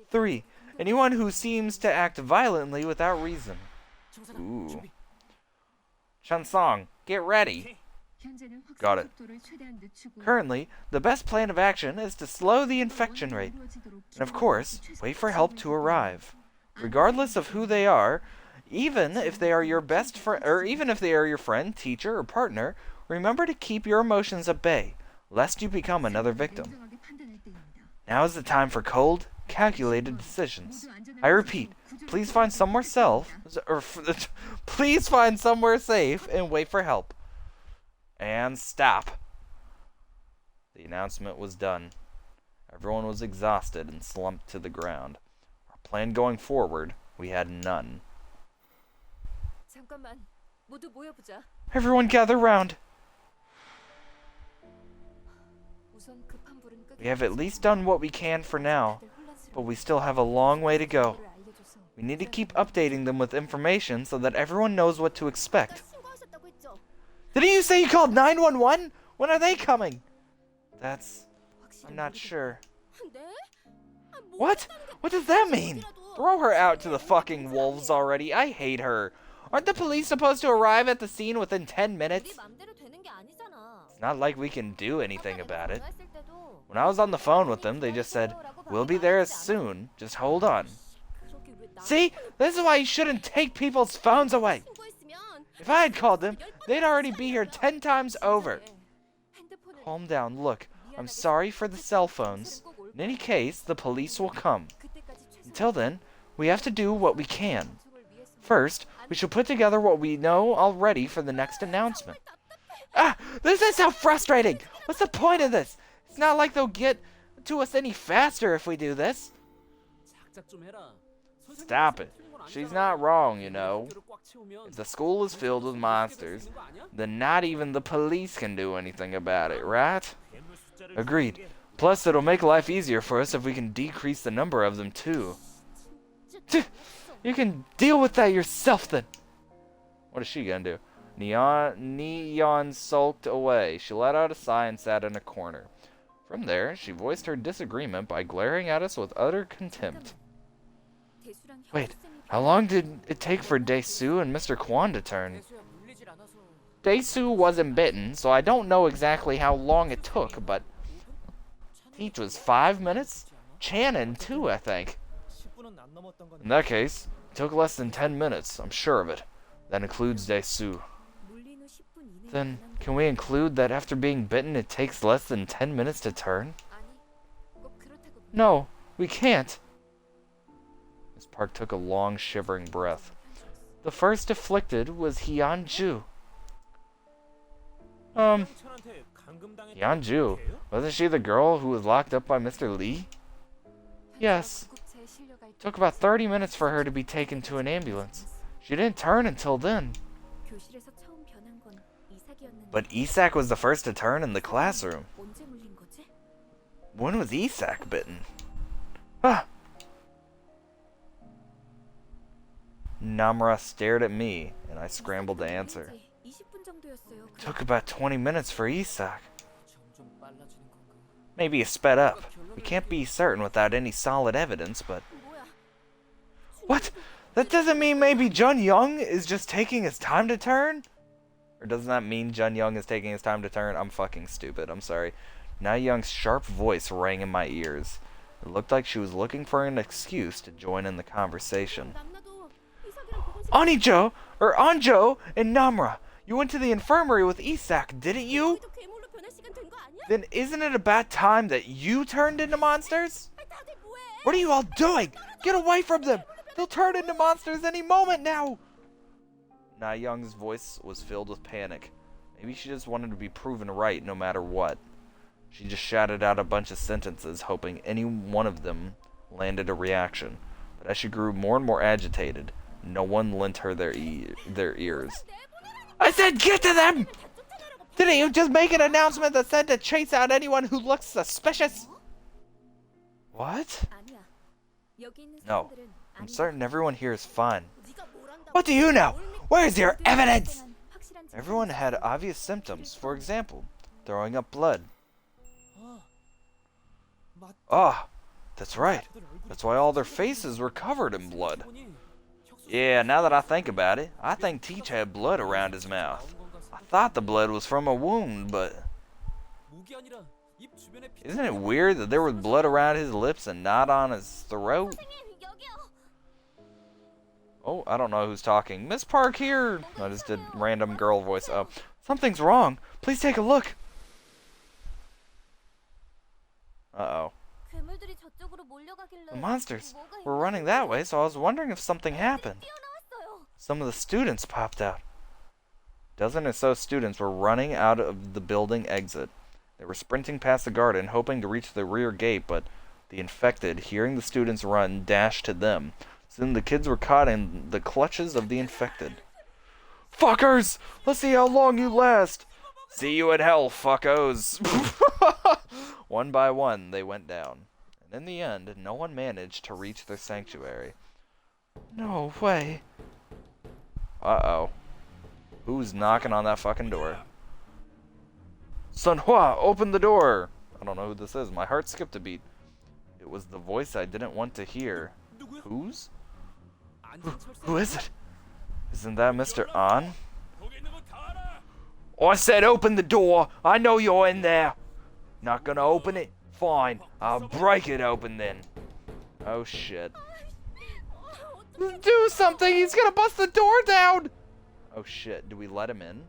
3. Anyone who seems to act violently without reason. Ooh. Chansong, get ready. Got it. Currently, the best plan of action is to slow the infection rate. And of course, wait for help to arrive. Regardless of who they are, even if they are your best friend, or even if they are your friend, teacher, or partner, remember to keep your emotions at bay, lest you become another victim. Now is the time for cold, calculated decisions. I repeat, please find somewhere please find somewhere safe and wait for help. And stop. The announcement was done. Everyone was exhausted and slumped to the ground. Our plan going forward, we had none. Everyone gather round. We have at least done what we can for now, but we still have a long way to go. We need to keep updating them with information so that everyone knows what to expect. Didn't you say you called 911? When are they coming? I'm not sure. What? What does that mean? Throw her out to the fucking wolves already. I hate her. Aren't the police supposed to arrive at the scene within 10 minutes? It's not like we can do anything about it. When I was on the phone with them, they just said, "We'll be there as soon. Just hold on." See? This is why you shouldn't take people's phones away. If I had called them, they'd already be here 10 times over. Calm down. Look, I'm sorry for the cell phones. In any case, the police will come. Until then, we have to do what we can. First, we should put together what we know already for the next announcement. This is so frustrating! What's the point of this? It's not like they'll get to us any faster if we do this. Stop it. She's not wrong, you know. If the school is filled with monsters, then not even the police can do anything about it, right? Agreed. Plus, it'll make life easier for us if we can decrease the number of them, too. You can deal with that yourself, then. What is she gonna do? Neon sulked away. She let out a sigh and sat in a corner. From there, she voiced her disagreement by glaring at us with utter contempt. Wait, how long did it take for Dae-soo and Mr. Kwon to turn? Dae-soo wasn't bitten, so I don't know exactly how long it took, but each was 5 minutes? Channon, too, I think. In that case, it took less than 10 minutes, I'm sure of it. That includes Dae-soo. Then, can we include that after being bitten it takes less than 10 minutes to turn? No, we can't. Miss Park took a long, shivering breath. The first afflicted was Hyun-ju. Hyun-ju? Wasn't she the girl who was locked up by Mr. Lee? Yes. It took about 30 minutes for her to be taken to an ambulance. She didn't turn until then. But Isak was the first to turn in the classroom. When was Isak bitten? Namra stared at me, and I scrambled to answer. It took about 20 minutes for Isak. Maybe it sped up. We can't be certain without any solid evidence, but... What? That doesn't mean maybe Jun Young is just taking his time to turn? Or doesn't that mean Jun Young is taking his time to turn? I'm fucking stupid, I'm sorry. Na Young's sharp voice rang in my ears. It looked like she was looking for an excuse to join in the conversation. Anjo and Namra, you went to the infirmary with Isak, didn't you? Then isn't it about time that you turned into monsters? What are you all doing? Get away from them! They'll turn into monsters any moment now! Na Young's voice was filled with panic. Maybe she just wanted to be proven right no matter what. She just shouted out a bunch of sentences, hoping any one of them landed a reaction. But as she grew more and more agitated, no one lent her their ears. I said get to them! Didn't you just make an announcement that said to chase out anyone who looks suspicious? What? No, I'm certain everyone here is fine. What do you know? Where's your evidence? Everyone had obvious symptoms. For example, throwing up blood. That's right. That's why all their faces were covered in blood. Yeah, now that I think about it, I think Teach had blood around his mouth. I thought the blood was from a wound, but... Isn't it weird that there was blood around his lips and not on his throat? Oh, I don't know who's talking. Miss Park here! I just did random girl voice. Oh, something's wrong. Please take a look. Uh-oh. The monsters were running that way, so I was wondering if something happened. Some of the students popped out. A dozen or so students were running out of the building exit. They were sprinting past the garden, hoping to reach the rear gate, but the infected, hearing the students run, dashed to them. Soon the kids were caught in the clutches of the infected. Fuckers! Let's see how long you last! See you in hell, fuckos! One by one, they went down. And in the end, no one managed to reach their sanctuary. No way. Uh-oh. Who's knocking on that fucking door? Sunhua, open the door! I don't know who this is. My heart skipped a beat. It was the voice I didn't want to hear. Whose? Who is it? Isn't that Mr. An? I said open the door! I know you're in there! Not gonna open it? Fine. I'll break it open then. Oh shit. Do something! He's gonna bust the door down! Oh shit. Do we let him in?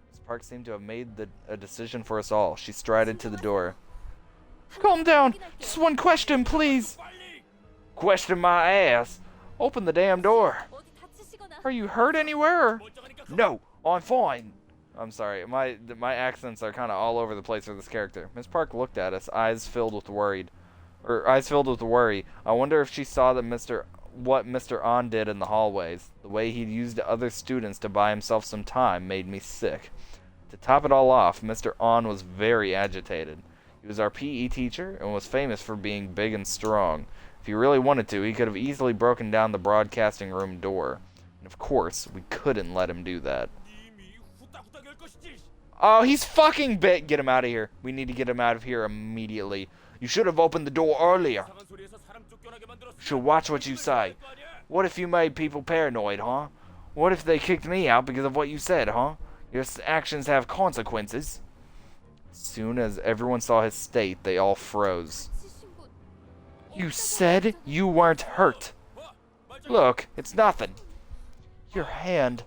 Miss Park seemed to have made a decision for us all. She strided to the door. Calm down. Just one question, please. Question my ass. Open the damn door. Are you hurt anywhere? No, I'm fine. I'm sorry. My accents are kind of all over the place for this character. Miss Park looked at us, eyes filled with worry. I wonder if she saw that what Mr. An did in the hallways. The way he used other students to buy himself some time made me sick. To top it all off, Mr. An was very agitated. He was our PE teacher and was famous for being big and strong. If he really wanted to, he could have easily broken down the broadcasting room door. And of course, we couldn't let him do that. Oh, he's fucking bit. Get him out of here. We need to get him out of here immediately. You should have opened the door earlier. Should watch what you say. What if you made people paranoid, huh? What if they kicked me out because of what you said, huh? Your actions have consequences. As soon as everyone saw his state, they all froze. You said you weren't hurt. Look, it's nothing. Your hand.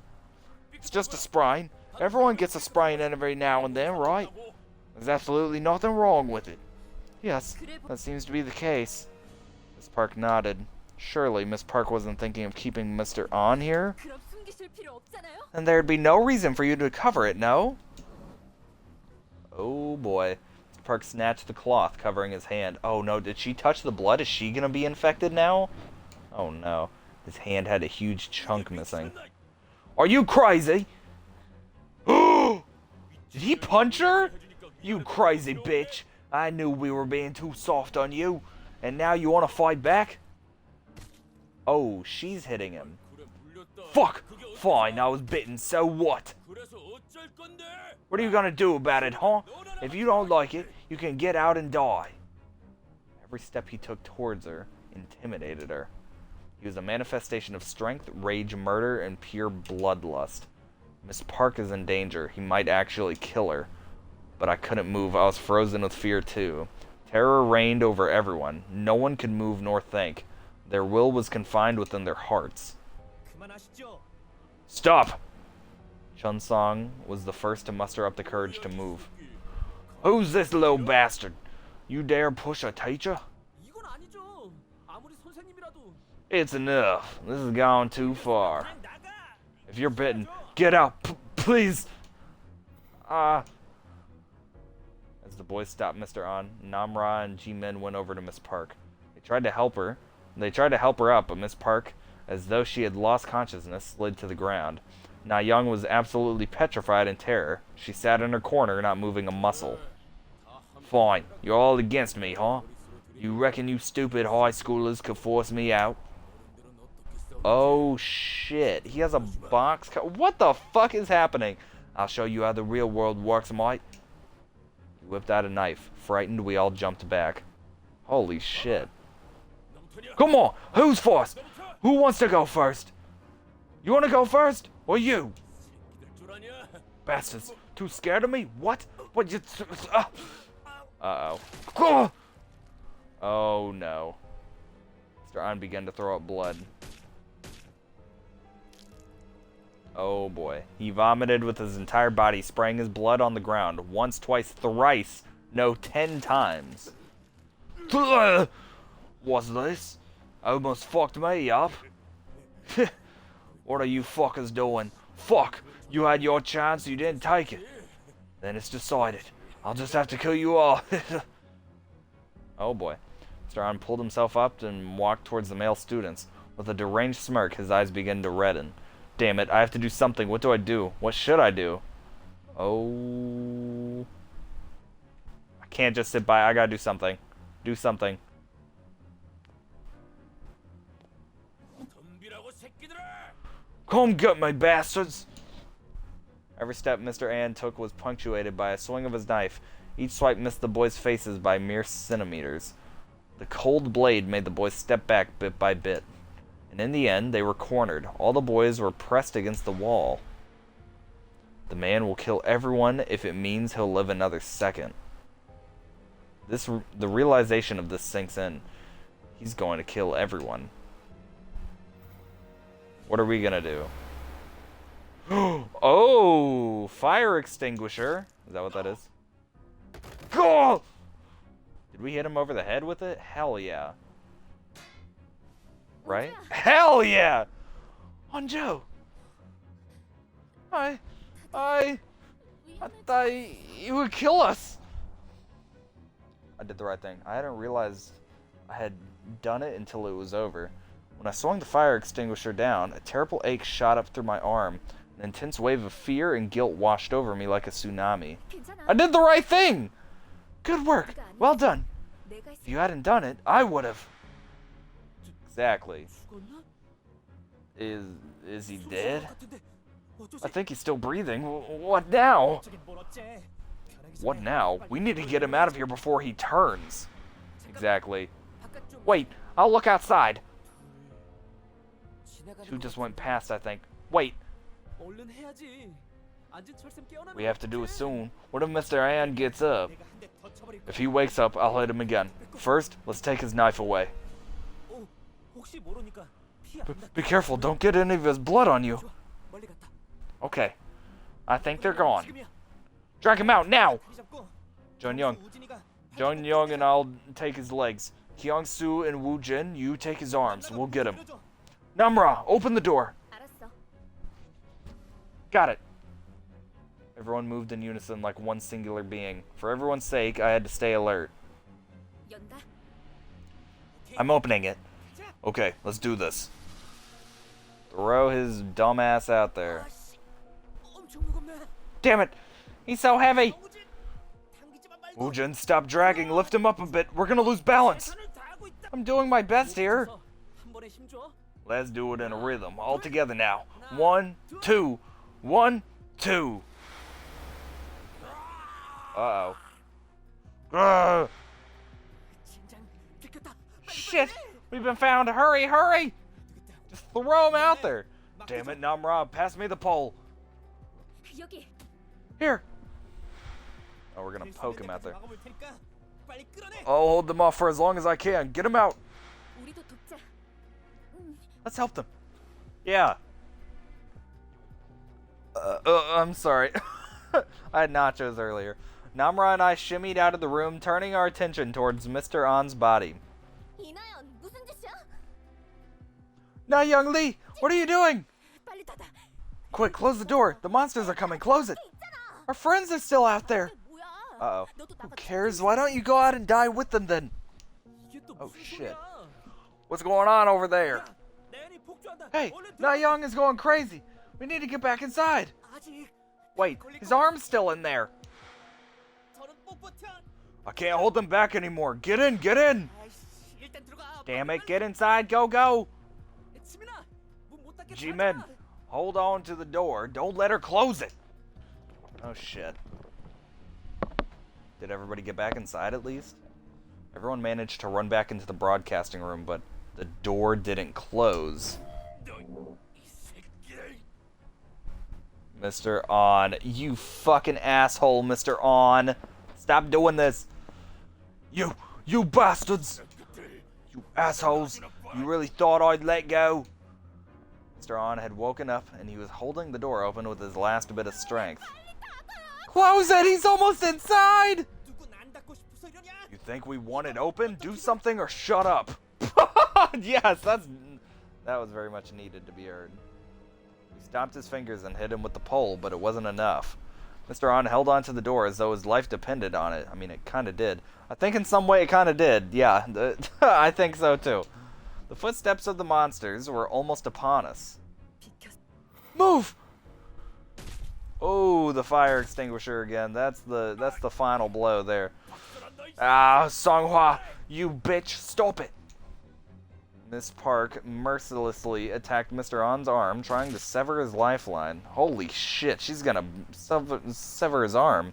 It's just a sprain. Everyone gets a sprain every now and then, right? There's absolutely nothing wrong with it. Yes, that seems to be the case. Miss Park nodded. Surely Miss Park wasn't thinking of keeping Mr. An here? And there'd be no reason for you to cover it, no? Oh boy. Miss Park snatched the cloth covering his hand. Oh no, did she touch the blood? Is she gonna be infected now? Oh no. His hand had a huge chunk missing. Are you crazy? Did he punch her? You crazy bitch. I knew we were being too soft on you. And now you want to fight back? Oh, she's hitting him. Fuck! Fine, I was bitten, so what? What are you gonna do about it, huh? If you don't like it, you can get out and die. Every step he took towards her intimidated her. He was a manifestation of strength, rage, murder, and pure bloodlust. Miss Park is in danger. He might actually kill her. But I couldn't move. I was frozen with fear too. Terror reigned over everyone. No one could move nor think. Their will was confined within their hearts. Stop! Chunsong was the first to muster up the courage to move. Who's this little bastard? You dare push a teacher? It's enough. This has gone too far. If you're bitten, get out, please! As the boys stopped Mr. An, Namra and Ji-min went over to Miss Park. They tried to help her up, but Miss Park, as though she had lost consciousness, slid to the ground. Na Young was absolutely petrified in terror. She sat in her corner, not moving a muscle. Fine, you're all against me, huh? You reckon you stupid high schoolers could force me out? Oh shit, he has a box what the fuck is happening? I'll show you how the real world works, mate. He whipped out a knife. Frightened, we all jumped back. Holy shit. Come on, who's first? Who wants to go first? You want to go first? Or you? Bastards! Too scared of me? What? What you... Uh-oh. Oh, no. Mr. An began to throw up blood. Oh, boy. He vomited with his entire body, spraying his blood on the ground. Once, twice, thrice. No, 10 times. What's this? Almost fucked me up. What are you fuckers doing? Fuck! You had your chance, you didn't take it. Then it's decided. I'll just have to kill you all. Oh boy. Mr. An pulled himself up and walked towards the male students. With a deranged smirk, his eyes began to redden. Damn it, I have to do something. What do I do? What should I do? Oh... I can't just sit by. I gotta do something. Do something. Come get me, bastards! Every step Mr. An took was punctuated by a swing of his knife. Each swipe missed the boys' faces by mere centimeters. The cold blade made the boys step back bit by bit. And in the end, they were cornered. All the boys were pressed against the wall. The man will kill everyone if it means he'll live another second. The realization of this sinks in. He's going to kill everyone. What are we gonna do? Oh, fire extinguisher. Is that what that is? Go! Did we hit him over the head with it? Hell yeah. Right? Hell yeah! Hanjo! I thought you would kill us. I did the right thing. I hadn't realized I had done it until it was over. When I swung the fire extinguisher down, a terrible ache shot up through my arm. An intense wave of fear and guilt washed over me like a tsunami. I did the right thing! Good work! Well done! If you hadn't done it, I would have. Exactly. Is he dead? I think he's still breathing. What now? What now? We need to get him out of here before he turns. Exactly. Wait, I'll look outside. Two just went past, I think. Wait. We have to do it soon. What if Mr. An gets up? If he wakes up, I'll hit him again. First, let's take his knife away. Be careful, don't get any of his blood on you. Okay. I think they're gone. Drag him out, now! Jeon-young and I'll take his legs. Kyung-soo and Woo-jin, you take his arms. We'll get him. Namra, open the door. Got it. Everyone moved in unison like one singular being. For everyone's sake, I had to stay alert. I'm opening it. Okay, let's do this. Throw his dumb ass out there. Damn it! He's so heavy! Woo-jin, stop dragging. Lift him up a bit. We're gonna lose balance. I'm doing my best here. Let's do it in a rhythm. All together now. 1, 2. 1, 2. Uh-oh. Shit! We've been found! Hurry, hurry! Just throw him out there! Damn it, Namra, pass me the pole. Here! Oh, we're gonna poke him out there. I'll hold them off for as long as I can. Get him out! Let's help them. Yeah. I'm sorry. I had nachos earlier. Namra and I shimmied out of the room, turning our attention towards Mr. An's body. Na-young Lee, what are you doing? Quick, close the door. The monsters are coming. Close it. Our friends are still out there. Uh-oh. Who cares? Why don't you go out and die with them then? Oh, shit. What's going on over there? Hey, Na-young is going crazy. We need to get back inside. Wait, his arm's still in there. I can't hold them back anymore. Get in, get in. Damn it, get inside, go, go. G-Men, hold on to the door. Don't let her close it. Oh, shit. Did everybody get back inside at least? Everyone managed to run back into the broadcasting room, but the door didn't close. Mr. On. You fucking asshole, Mr. On. Stop doing this. You bastards. You assholes. You really thought I'd let go? Mr. On had woken up and he was holding the door open with his last bit of strength. Close it! He's almost inside! You think we want it open? Do something or shut up. Yes, that was very much needed to be heard. He stomped his fingers and hit him with the pole, but it wasn't enough. Mr. On held onto the door as though his life depended on it. I mean, it kind of did. I think in some way it kind of did. Yeah, I think so too. The footsteps of the monsters were almost upon us. Move! Oh, the fire extinguisher again. That's the final blow there. Ah, Songhua, you bitch, stop it! Miss Park mercilessly attacked Mr. On's arm, trying to sever his lifeline. Holy shit, she's gonna sever his arm.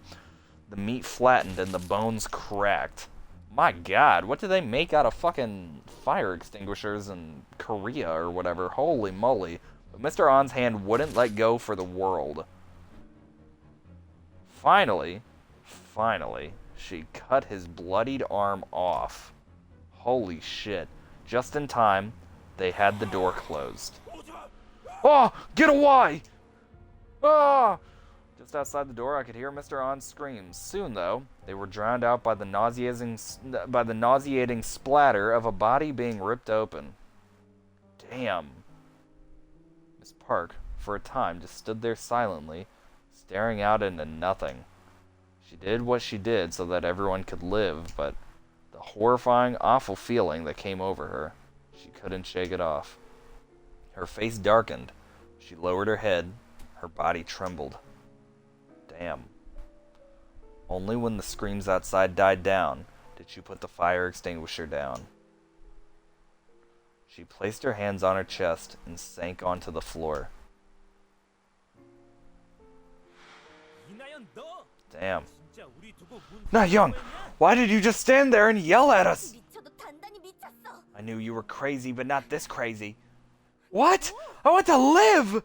The meat flattened and the bones cracked. My god, what do they make out of fucking fire extinguishers in Korea or whatever? Holy moly. But Mr. On's hand wouldn't let go for the world. Finally, she cut his bloodied arm off. Holy shit. Just in time, they had the door closed. Oh, get away! Ah! Just outside the door, I could hear Mr. On's screams. Soon, though, they were drowned out by the nauseating splatter of a body being ripped open. Damn. Miss Park, for a time, just stood there silently, staring out into nothing. She did what she did so that everyone could live, but the horrifying, awful feeling that came over her, she couldn't shake it off. Her face darkened. She lowered her head. Her body trembled. Damn. Only when the screams outside died down did she put the fire extinguisher down. She placed her hands on her chest and sank onto the floor. Damn. Na-young, why did you just stand there and yell at us? I knew you were crazy, but not this crazy. What? I want to live!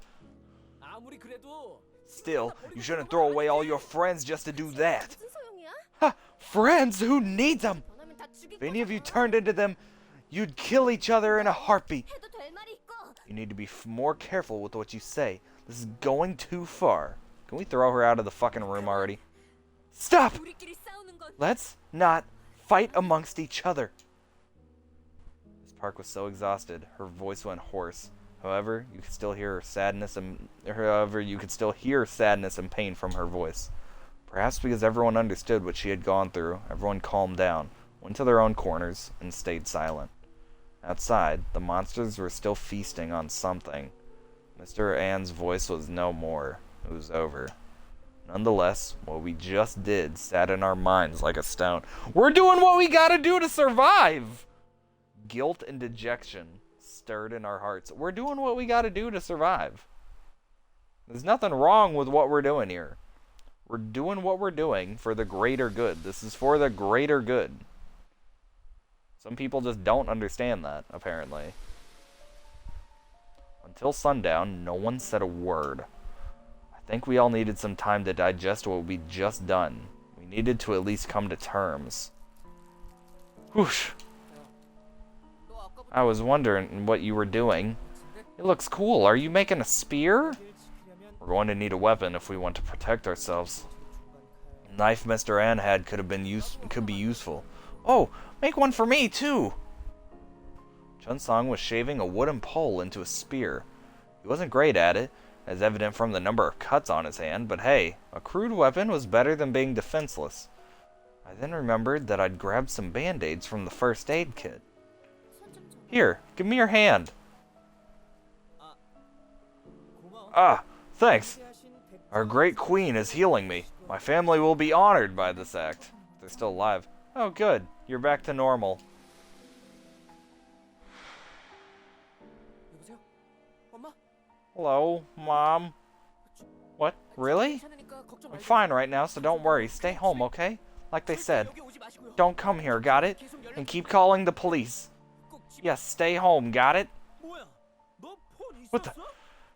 Still, you shouldn't throw away all your friends just to do that. Ha! Friends? Who needs them? If any of you turned into them, you'd kill each other in a heartbeat. You need to be more careful with what you say. This is going too far. Can we throw her out of the fucking room already? Stop! Let's not fight amongst each other. Miss Park was so exhausted, her voice went hoarse. However, you could still hear sadness and pain from her voice. Perhaps because everyone understood what she had gone through, everyone calmed down, went to their own corners, and stayed silent. Outside, the monsters were still feasting on something. Mr. Ann's voice was no more. It was over. Nonetheless, what we just did sat in our minds like a stone. We're doing what we gotta do to survive! Guilt and dejection stirred in our hearts. We're doing what we gotta do to survive. There's nothing wrong with what we're doing here. We're doing what we're doing for the greater good. This is for the greater good. Some people just don't understand that, apparently. Until sundown, no one said a word. I think we all needed some time to digest what we'd just done. We needed to at least come to terms. Whoosh. I was wondering what you were doing. It looks cool. Are you making a spear? We're going to need a weapon if we want to protect ourselves. The knife Mr. Ann had could be useful. Oh, make one for me too. Chun-Song was shaving a wooden pole into a spear. He wasn't great at it, as evident from the number of cuts on his hand, but hey, a crude weapon was better than being defenseless. I then remembered that I'd grabbed some band-aids from the first aid kit. Here, give me your hand. Ah, thanks. Our great queen is healing me. My family will be honored by this act. They're still alive. Oh, good. You're back to normal. Hello, Mom. What? Really? I'm fine right now, so don't worry. Stay home, okay? Like they said. Don't come here, got it? And keep calling the police. Yes, stay home, got it? What the?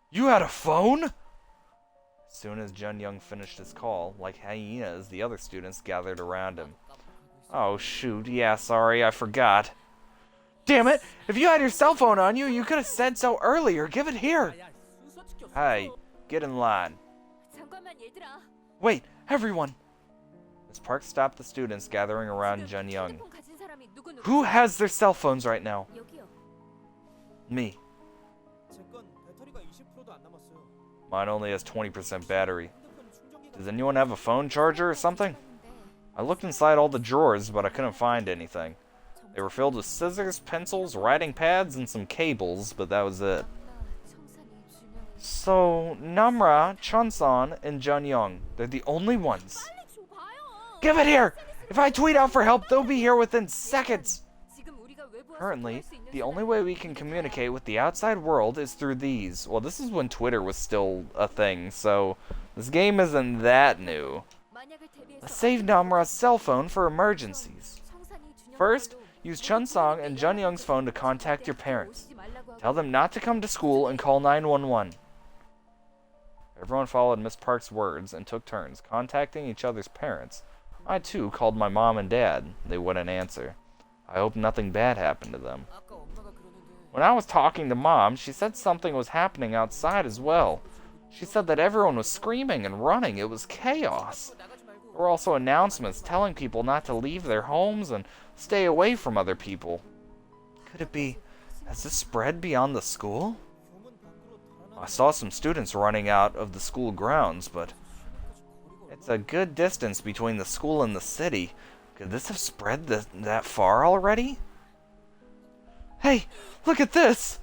You had a phone? As As soon as Jun Young finished his call, like hyenas, the other students gathered around him. Oh shoot, yeah, sorry, I forgot. Damn it! If you had your cell phone on you, you could have said so earlier. Give it here! Hey, get in line. Wait, everyone! Miss Park stopped the students gathering around Jun Young. Who has their cell phones right now? Me. Mine only has 20% battery. Does anyone have a phone charger or something? I looked inside all the drawers, but I couldn't find anything. They were filled with scissors, pencils, writing pads, and some cables, but that was it. So, Namra, Chunsan, and Jun Young, they're the only ones. Give it here! If I tweet out for help, they'll be here within seconds! Currently, the only way we can communicate with the outside world is through these. Well, this is when Twitter was still a thing, so this game isn't that new. Save Namra's cell phone for emergencies. First, use Chunsong and Jun Young's phone to contact your parents. Tell them not to come to school and call 911. Everyone followed Miss Park's words and took turns contacting each other's parents. I too called my mom and dad. They wouldn't answer. I hope nothing bad happened to them. When I was talking to Mom, she said something was happening outside as well. She said that everyone was screaming and running. It was chaos. There were also announcements telling people not to leave their homes and stay away from other people. Could it be... has this spread beyond the school? I saw some students running out of the school grounds, but... it's a good distance between the school and the city. Could this have spread that far already? Hey, look at this!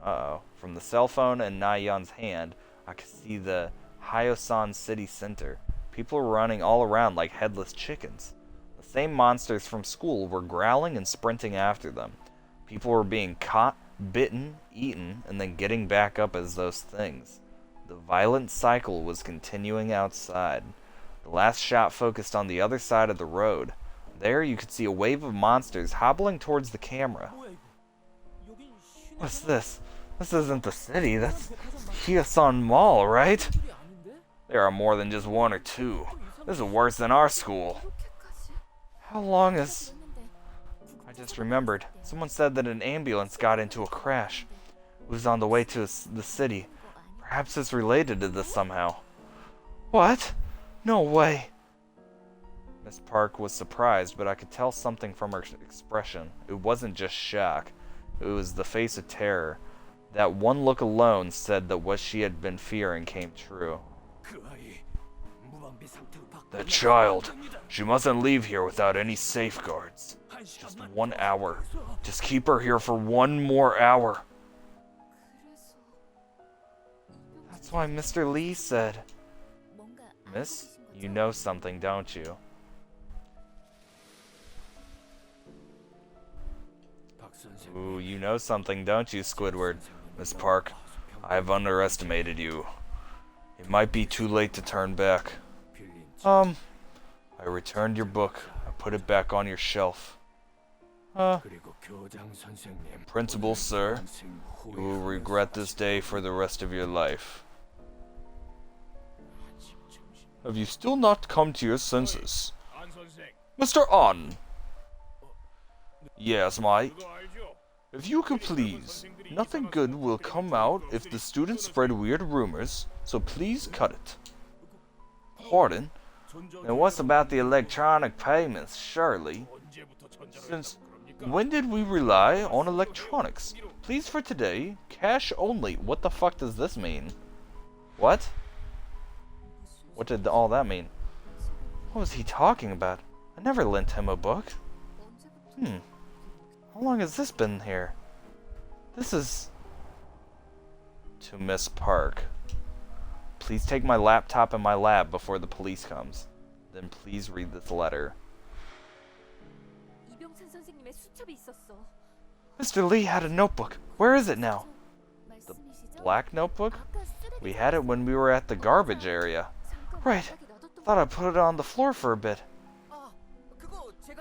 Uh-oh. From the cell phone in Nayeon's hand, I could see the Hyosan city center. People were running all around like headless chickens. The same monsters from school were growling and sprinting after them. People were being caught, bitten, eaten, and then getting back up as those things. The violent cycle was continuing outside. The last shot focused on the other side of the road. There you could see a wave of monsters hobbling towards the camera. What's this? This isn't the city, that's Hyosan Mall, right? There are more than just one or two. This is worse than our school. How long is... I just remembered. Someone said that an ambulance got into a crash. It was on the way to the city. Perhaps it's related to this somehow. What? No way. Miss Park was surprised, but I could tell something from her expression. It wasn't just shock. It was the face of terror. That one look alone said that what she had been fearing came true. That child. She mustn't leave here without any safeguards. Just 1 hour. Just keep her here for 1 more hour. That's why Mr. Lee said... Miss, you know something, don't you? Ooh, you know something, don't you, Squidward? Miss Park, I have underestimated you. It might be too late to turn back. I returned your book. I put it back on your shelf. Principal, sir, you will regret this day for the rest of your life. Have you still not come to your senses? Mr. An! Yes, mate. If you could please, nothing good will come out if the students spread weird rumors, so please cut it. Pardon? And what's about the electronic payments, surely? Since when did we rely on electronics? Please for today, cash only. What the fuck does this mean? What? What did all that mean? What was he talking about? I never lent him a book. How long has this been here? This is... To Miss Park. Please take my laptop and my lab before the police comes. Then please read this letter. Mr. Lee had a notebook. Where is it now? The black notebook? We had it when we were at the garbage area. Right. Thought I put it on the floor for a bit.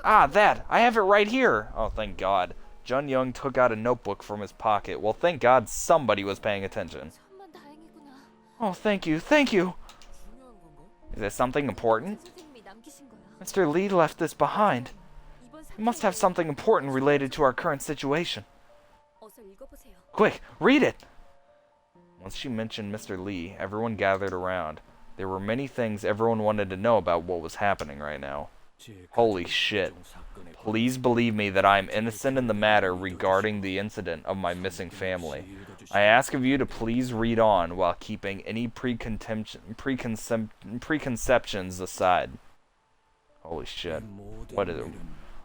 Ah, that! I have it right here! Oh, thank God. Jun Young took out a notebook from his pocket. Well, thank God somebody was paying attention. Oh, thank you, thank you! Is it something important? Mr. Lee left this behind. It must have something important related to our current situation. Quick, read it! Once she mentioned Mr. Lee, everyone gathered around. There were many things everyone wanted to know about what was happening right now. Holy shit. Please believe me that I am innocent in the matter regarding the incident of my missing family. I ask of you to please read on while keeping any preconceptions aside. Holy shit. What is it?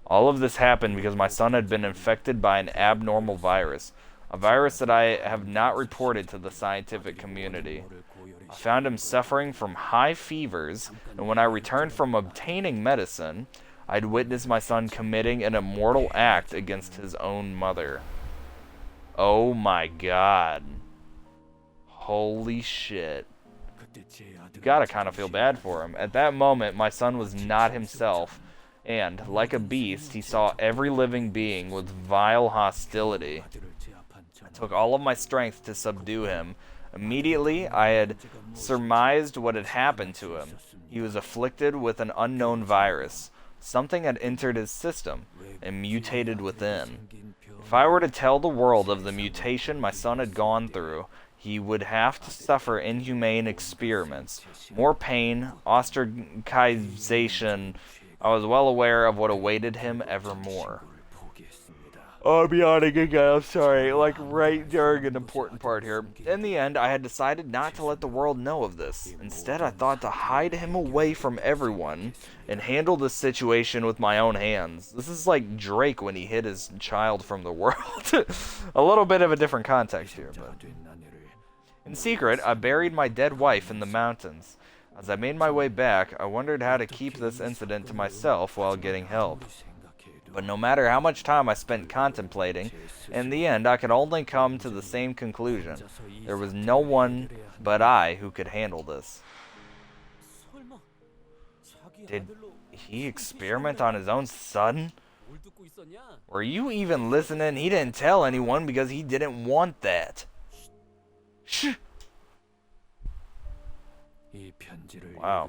All of this happened because my son had been infected by an abnormal virus. A virus that I have not reported to the scientific community. I found him suffering from high fevers, and when I returned from obtaining medicine, I'd witnessed my son committing an immoral act against his own mother. Oh my god. Holy shit. You gotta kind of feel bad for him. At that moment, my son was not himself, and, like a beast, he saw every living being with vile hostility. It took all of my strength to subdue him. Immediately, I had surmised what had happened to him. He was afflicted with an unknown virus. Something had entered his system and mutated within. If I were to tell the world of the mutation my son had gone through, he would have to suffer inhumane experiments, more pain, ostracization. I was well aware of what awaited him evermore. Oh, I'm yawning again, I'm sorry, like right during an important part here. In the end, I had decided not to let the world know of this. Instead, I thought to hide him away from everyone and handle this situation with my own hands. This is like Drake when he hid his child from the world. A little bit of a different context here, but... In secret, I buried my dead wife in the mountains. As I made my way back, I wondered how to keep this incident to myself while getting help. But no matter how much time I spent contemplating, in the end I could only come to the same conclusion. There was no one but I who could handle this. Did he experiment on his own son? Were you even listening? He didn't tell anyone because he didn't want that. Shh! Wow.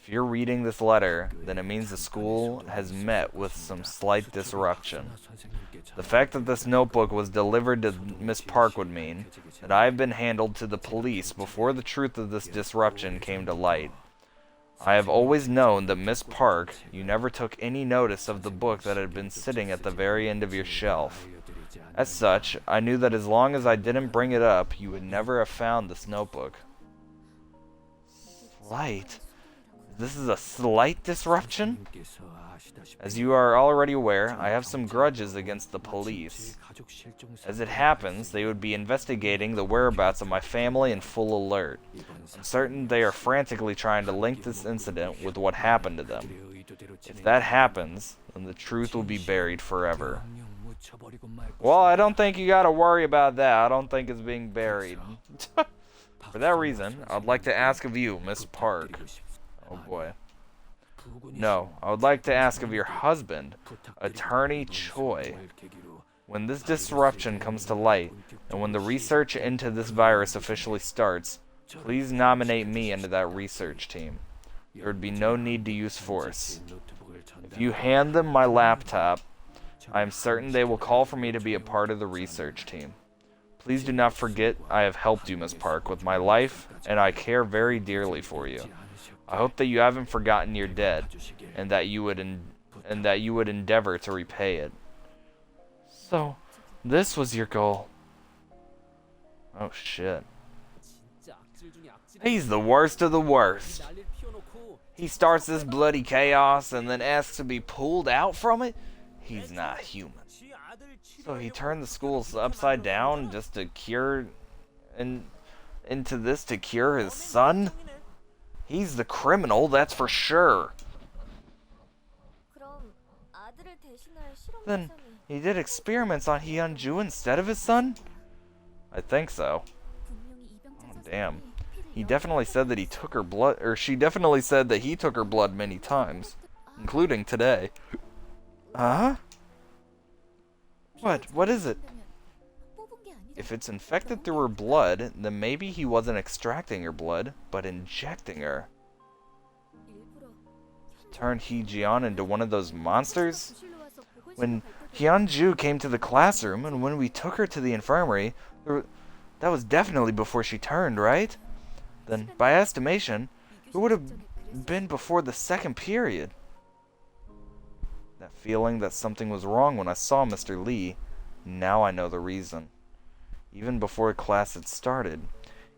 If you're reading this letter, then it means the school has met with some slight disruption. The fact that this notebook was delivered to Miss Park would mean that I have been handled to the police before the truth of this disruption came to light. I have always known that Miss Park, you never took any notice of the book that had been sitting at the very end of your shelf. As such, I knew that as long as I didn't bring it up, you would never have found this notebook. Slight? This is a slight disruption? As you are already aware, I have some grudges against the police. As it happens, they would be investigating the whereabouts of my family in full alert. I'm certain they are frantically trying to link this incident with what happened to them. If that happens, then the truth will be buried forever. Well, I don't think you gotta worry about that. I don't think it's being buried. For that reason, I'd like to ask of you, Miss Park. Oh boy. No, I would like to ask of your husband, Attorney Choi. When this disruption comes to light, and when the research into this virus officially starts, please nominate me into that research team. There would be no need to use force. If you hand them my laptop, I am certain they will call for me to be a part of the research team. Please do not forget I have helped you, Miss Park, with my life, and I care very dearly for you. I hope that you haven't forgotten your dead, and that you would endeavor to repay it. So, this was your goal. Oh shit. He's the worst of the worst. He starts this bloody chaos and then asks to be pulled out from it? He's not human. So he turned the schools upside down just to cure... into this to cure his son? He's the criminal, that's for sure. Then he did experiments on Hyunju instead of his son? I think so. Oh, damn. He definitely said that he took her blood, or she definitely said that he took her blood many times, including today. Huh? What? What is it? If it's infected through her blood, then maybe he wasn't extracting her blood, but injecting her. Turned Hee-jeon into one of those monsters? When Hyunju came to the classroom, and when we took her to the infirmary, that was definitely before she turned, right? Then, by estimation, it would have been before the second period. That feeling that something was wrong when I saw Mr. Lee, now I know the reason. Even before class had started,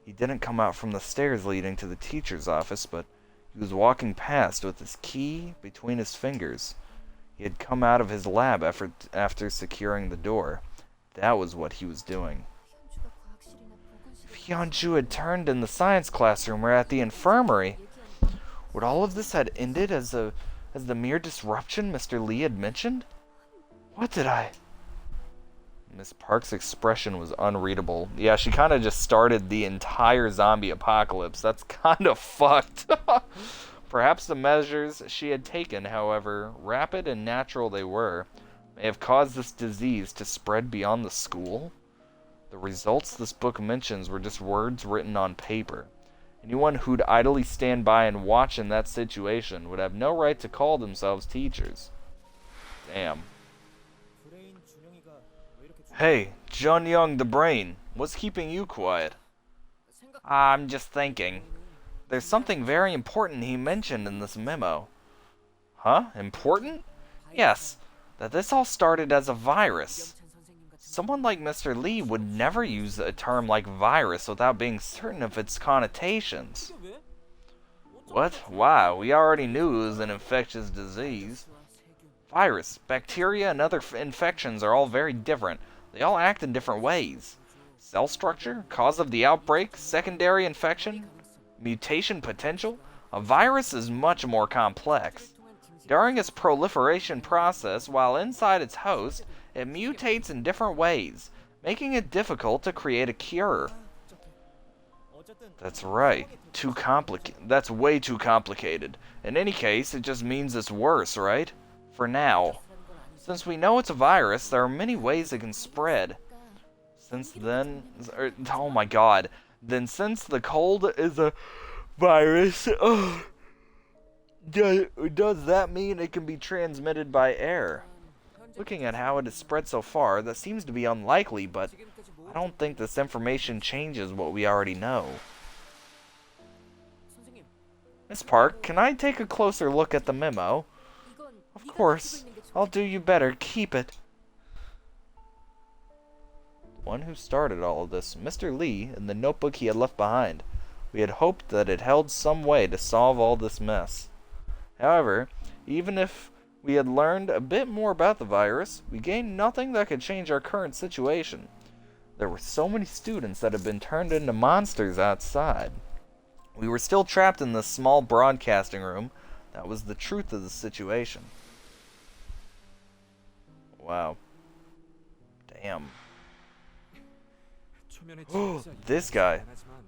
he didn't come out from the stairs leading to the teacher's office, but he was walking past with his key between his fingers. He had come out of his lab after securing the door. That was what he was doing. If Hyunju had turned in the science classroom or at the infirmary, would all of this had ended as the mere disruption Mr. Lee had mentioned? What did I... Miss Park's expression was unreadable. Yeah, she kind of just started the entire zombie apocalypse. That's kind of fucked. Perhaps the measures she had taken, however rapid and natural they were, may have caused this disease to spread beyond the school. The results this book mentions were just words written on paper. Anyone who'd idly stand by and watch in that situation would have no right to call themselves teachers. Damn. Hey, Jun Young the Brain, what's keeping you quiet? I'm just thinking. There's something very important he mentioned in this memo. Huh? Important? Yes, that this all started as a virus. Someone like Mr. Lee would never use a term like virus without being certain of its connotations. What? Why? We already knew it was an infectious disease. Virus, bacteria, and other infections are all very different. They all act in different ways. Cell structure, cause of the outbreak, secondary infection, mutation potential. A virus is much more complex. During its proliferation process, while inside its host, it mutates in different ways, making it difficult to create a cure. That's right. That's way too complicated. In any case, it just means it's worse, right? For now. Since we know it's a virus, there are many ways it can spread. Since then... Oh my god. Then since the cold is a virus... does that mean it can be transmitted by air? Looking at how it has spread so far, that seems to be unlikely, but I don't think this information changes what we already know. Miss Park, can I take a closer look at the memo? Of course. I'll do you better. Keep it. The one who started all of this, Mr. Lee, in the notebook he had left behind. We had hoped that it held some way to solve all this mess. However, even if we had learned a bit more about the virus, we gained nothing that could change our current situation. There were so many students that had been turned into monsters outside. We were still trapped in this small broadcasting room. That was the truth of the situation. Wow. Damn. This guy.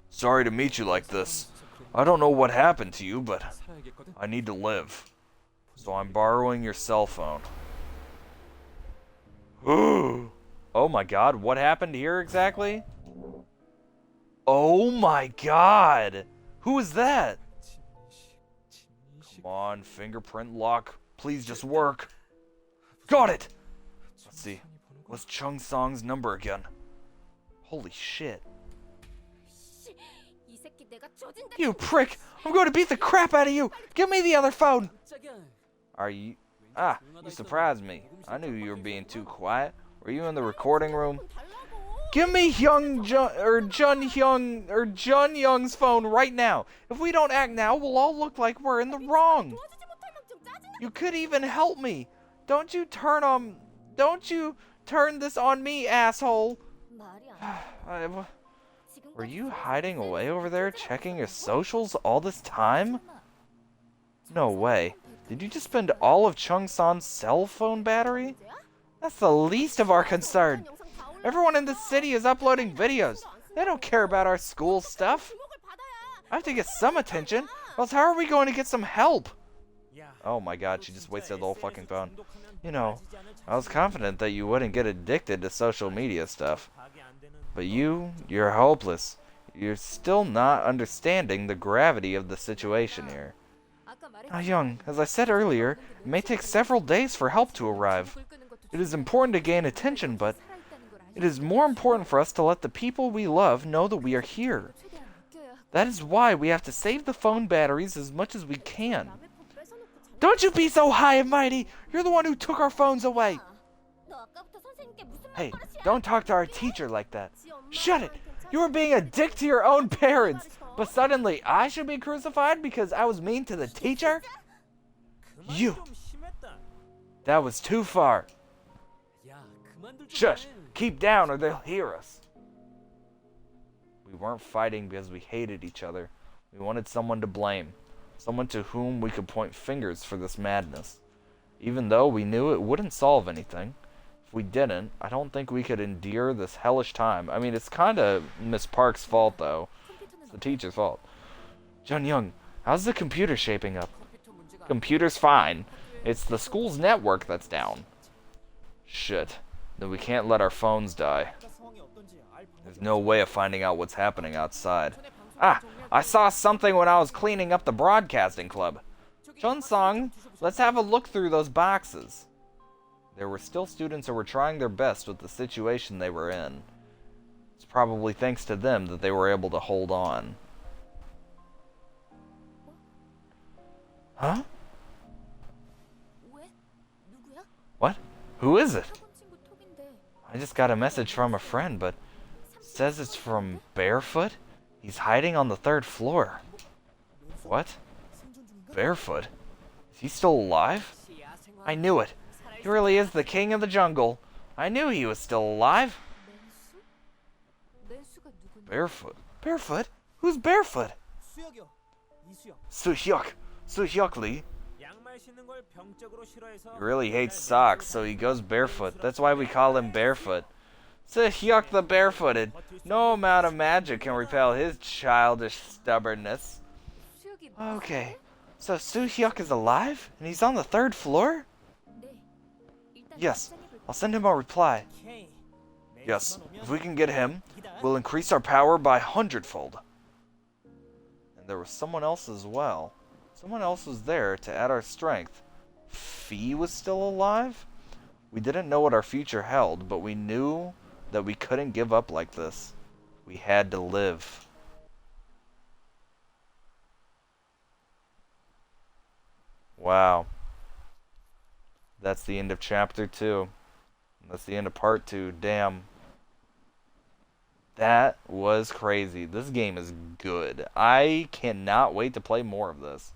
Sorry to meet you like this. I don't know what happened to you, but I need to live. So I'm borrowing your cell phone. Oh my god, what happened here exactly? Oh my god! Who is that? Come on, fingerprint lock. Please just work. Got it! Let's see. What's Chung Song's number again? Holy shit. You prick! I'm going to beat the crap out of you! Give me the other phone! Are you... Ah, you surprised me. I knew you were being too quiet. Were you in the recording room? Give me Jun Young's phone right now. If we don't act now, we'll all look like we're in the wrong. You could even help me. Don't you turn this on me, asshole. Were you hiding away over there, checking your socials all this time? No way. Did you just spend all of Chung San's cell phone battery? That's the least of our concern. Everyone in the city is uploading videos. They don't care about our school stuff. I have to get some attention, or else how are we going to get some help? Oh my god, she just wasted the whole fucking phone. You know, I was confident that you wouldn't get addicted to social media stuff. But you're hopeless. You're still not understanding the gravity of the situation here. Ah, Young, as I said earlier, it may take several days for help to arrive. It is important to gain attention, but it is more important for us to let the people we love know that we are here. That is why we have to save the phone batteries as much as we can. Don't you be so high and mighty! You're the one who took our phones away! Hey, don't talk to our teacher like that. Shut it! You were being a dick to your own parents, but suddenly I should be crucified because I was mean to the teacher? You! That was too far. Shush! Keep down or they'll hear us. We weren't fighting because we hated each other. We wanted someone to blame. Someone to whom we could point fingers for this madness. Even though we knew it wouldn't solve anything. If we didn't, I don't think we could endure this hellish time. I mean, it's kind of Miss Park's fault, though. It's the teacher's fault. Jun Young, how's the computer shaping up? Computer's fine. It's the school's network that's down. Shit. Then we can't let our phones die. There's no way of finding out what's happening outside. Ah, I saw something when I was cleaning up the broadcasting club. Chun-sung, let's have a look through those boxes. There were still students who were trying their best with the situation they were in. It's probably thanks to them that they were able to hold on. Huh? What? Who is it? I just got a message from a friend, but it says it's from Barefoot? He's hiding on the 3rd floor. What? Barefoot? Is he still alive? I knew it. He really is the king of the jungle. I knew he was still alive. Barefoot? Barefoot? Who's Barefoot? Suhyuk. Suhyuk Lee. He really hates socks, so he goes barefoot. That's why we call him Barefoot. Suhyuk the Barefooted. No amount of magic can repel his childish stubbornness. Okay, so Suhyuk is alive? And he's on the 3rd floor? Yes, I'll send him a reply. Yes, if we can get him, we'll increase our power by 100-fold. And there was someone else as well. Someone else was there to add our strength. Fee was still alive? We didn't know what our future held, but we knew that we couldn't give up like this. We had to live. Wow. That's the end of chapter 2. That's the end of part 2. Damn. That was crazy. This game is good. I cannot wait to play more of this.